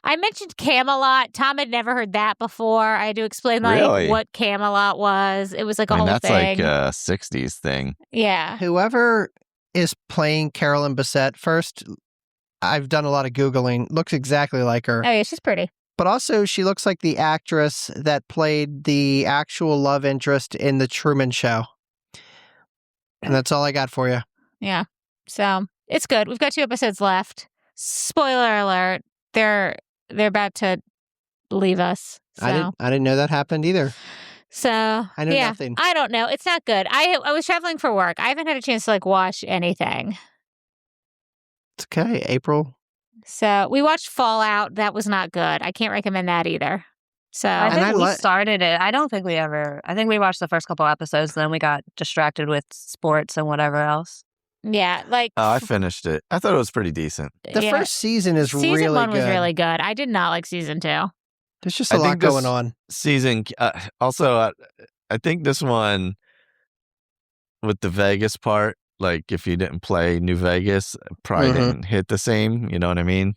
Speaker 1: I mentioned Camelot. Tom had never heard that before. I had to explain like what Camelot was. It was like a whole
Speaker 4: that's
Speaker 1: thing.
Speaker 4: That's like a 60s thing.
Speaker 1: Yeah.
Speaker 2: Whoever is playing Carolyn Bessette first, I've done a lot of Googling, looks exactly like her.
Speaker 1: Oh yeah, she's pretty.
Speaker 2: But also she looks like the actress that played the actual love interest in The Truman Show. And that's all I got for you.
Speaker 1: Yeah. So it's good. We've got 2 episodes left. Spoiler alert: they're about to leave us. So.
Speaker 2: I didn't know that happened either.
Speaker 1: So
Speaker 2: I know nothing.
Speaker 1: I don't know. It's not good. I was traveling for work. I haven't had a chance to like watch anything.
Speaker 2: It's okay. April.
Speaker 1: So we watched Fallout. That was not good. I can't recommend that either. So
Speaker 3: I think we started it. I don't think we ever. I think we watched the first couple episodes, then we got distracted with sports and whatever else.
Speaker 1: Yeah, like
Speaker 4: I finished it. I thought it was pretty decent.
Speaker 2: The first season is really good.
Speaker 1: Season 1 was really good. I did not like season 2.
Speaker 2: There's just a lot going on.
Speaker 4: Season also, I think this one with the Vegas part, like if you didn't play New Vegas, probably didn't hit the same. You know what I mean?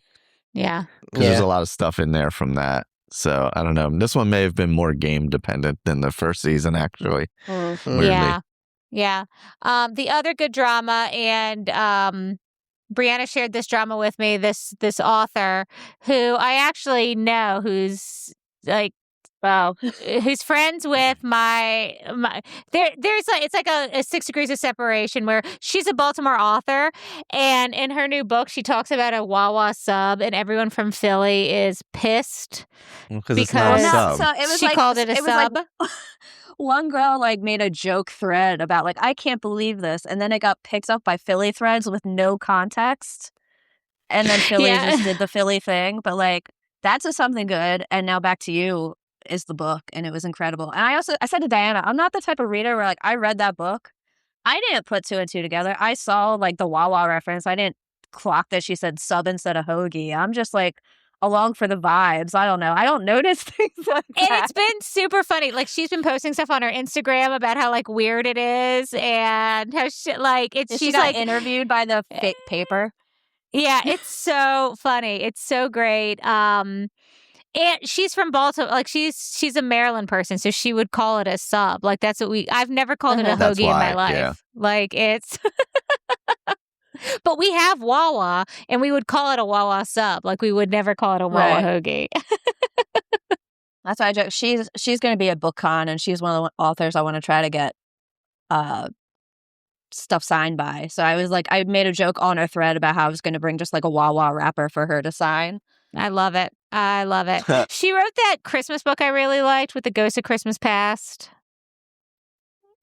Speaker 1: Yeah.
Speaker 4: Because there's a lot of stuff in there from that. So I don't know. This one may have been more game dependent than the first season, actually.
Speaker 1: Yeah. Yeah. The other good drama, and Bryana shared this drama with me, this author who I actually know, who's like, who's friends with my there's like, it's like a 6 degrees of separation, where she's a Baltimore author, and in her new book she talks about a Wawa sub, and everyone from Philly is pissed
Speaker 4: because it's not a sub.
Speaker 3: So it was
Speaker 1: she called it a sub.
Speaker 3: Like, one girl like made a joke thread about like, I can't believe this, and then it got picked up by Philly threads with no context, and then Philly just did the Philly thing. But like, that's something good. And Now Back to You is the book, and it was incredible. And I said to Diana, I'm not the type of reader where like I read that book, I didn't put 2 and 2 together. I saw like the Wawa reference. I didn't clock that she said sub instead of hoagie. I'm just like along for the vibes. I don't know. I don't notice things like that.
Speaker 1: And it's been super funny. Like, she's been posting stuff on her Instagram about how like weird it is, and how she's
Speaker 3: got
Speaker 1: like
Speaker 3: interviewed by the fake paper.
Speaker 1: Yeah, it's so funny. It's so great. And she's from Baltimore. Like, she's a Maryland person, so she would call it a sub. Like, that's what I've never called it a hoagie in my life.
Speaker 4: Yeah.
Speaker 1: Like, it's But we have Wawa, and we would call it a Wawa sub. Like, we would never call it a Wawa
Speaker 3: Right.
Speaker 1: hoagie.
Speaker 3: That's why I joke. She's going to be at BookCon, and she's one of the authors I want to try to get stuff signed by. So I made a joke on her thread about how I was going to bring just like a Wawa wrapper for her to sign.
Speaker 1: I love it. I love it. She wrote that Christmas book I really liked with the Ghost of Christmas Past.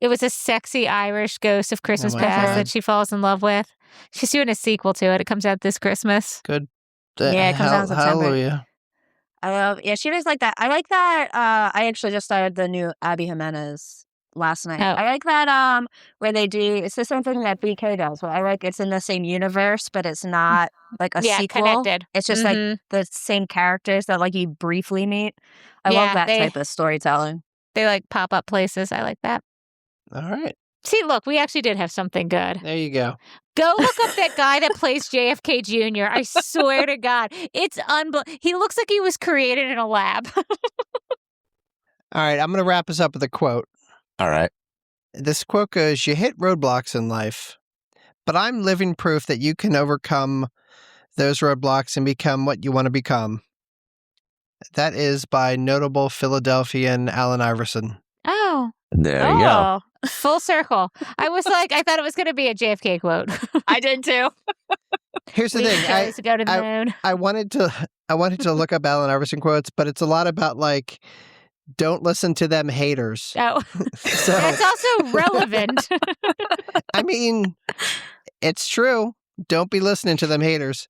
Speaker 1: It was a sexy Irish ghost of Christmas
Speaker 2: my
Speaker 1: past
Speaker 2: God.
Speaker 1: that she falls in love with. She's doing a sequel to it. It comes out this Christmas.
Speaker 2: Good.
Speaker 3: Yeah, it comes out in September.
Speaker 2: Hallelujah.
Speaker 3: She does like that. I like that. I actually just started the new Abby Jimenez last night.
Speaker 1: Oh.
Speaker 3: I like that where they do, it's the same thing that BK does, where I like it's in the same universe, but it's not like a sequel.
Speaker 1: Connected.
Speaker 3: It's just like the same characters that like you briefly meet. I love that type of storytelling.
Speaker 1: They like pop up places. I like that.
Speaker 2: All right.
Speaker 1: See, look, we actually did have something good.
Speaker 2: There you go.
Speaker 1: Go look up that guy that plays JFK Jr. I swear to God, it's unbelievable. He looks like he was created in a lab.
Speaker 2: All right. I'm going to wrap us up with a quote.
Speaker 4: All right.
Speaker 2: This quote goes, "You hit roadblocks in life, but I'm living proof that you can overcome those roadblocks and become what you want to become." That is by notable Philadelphian Allen Iverson.
Speaker 1: Oh.
Speaker 4: There you go.
Speaker 1: Full circle. I thought it was going to be a JFK quote.
Speaker 3: I did too.
Speaker 2: Here's the
Speaker 1: We
Speaker 2: thing.
Speaker 1: chose to go to the moon.
Speaker 2: I wanted to look up Allen Iverson quotes, but it's a lot about like, don't listen to them haters.
Speaker 1: Oh,
Speaker 2: So
Speaker 1: that's also relevant.
Speaker 2: I mean, it's true. Don't be listening to them haters.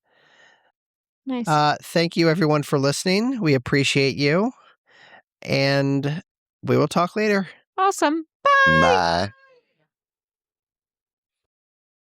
Speaker 1: Nice.
Speaker 2: Thank you everyone for listening. We appreciate you. And we will talk later.
Speaker 1: Awesome.
Speaker 4: Bye.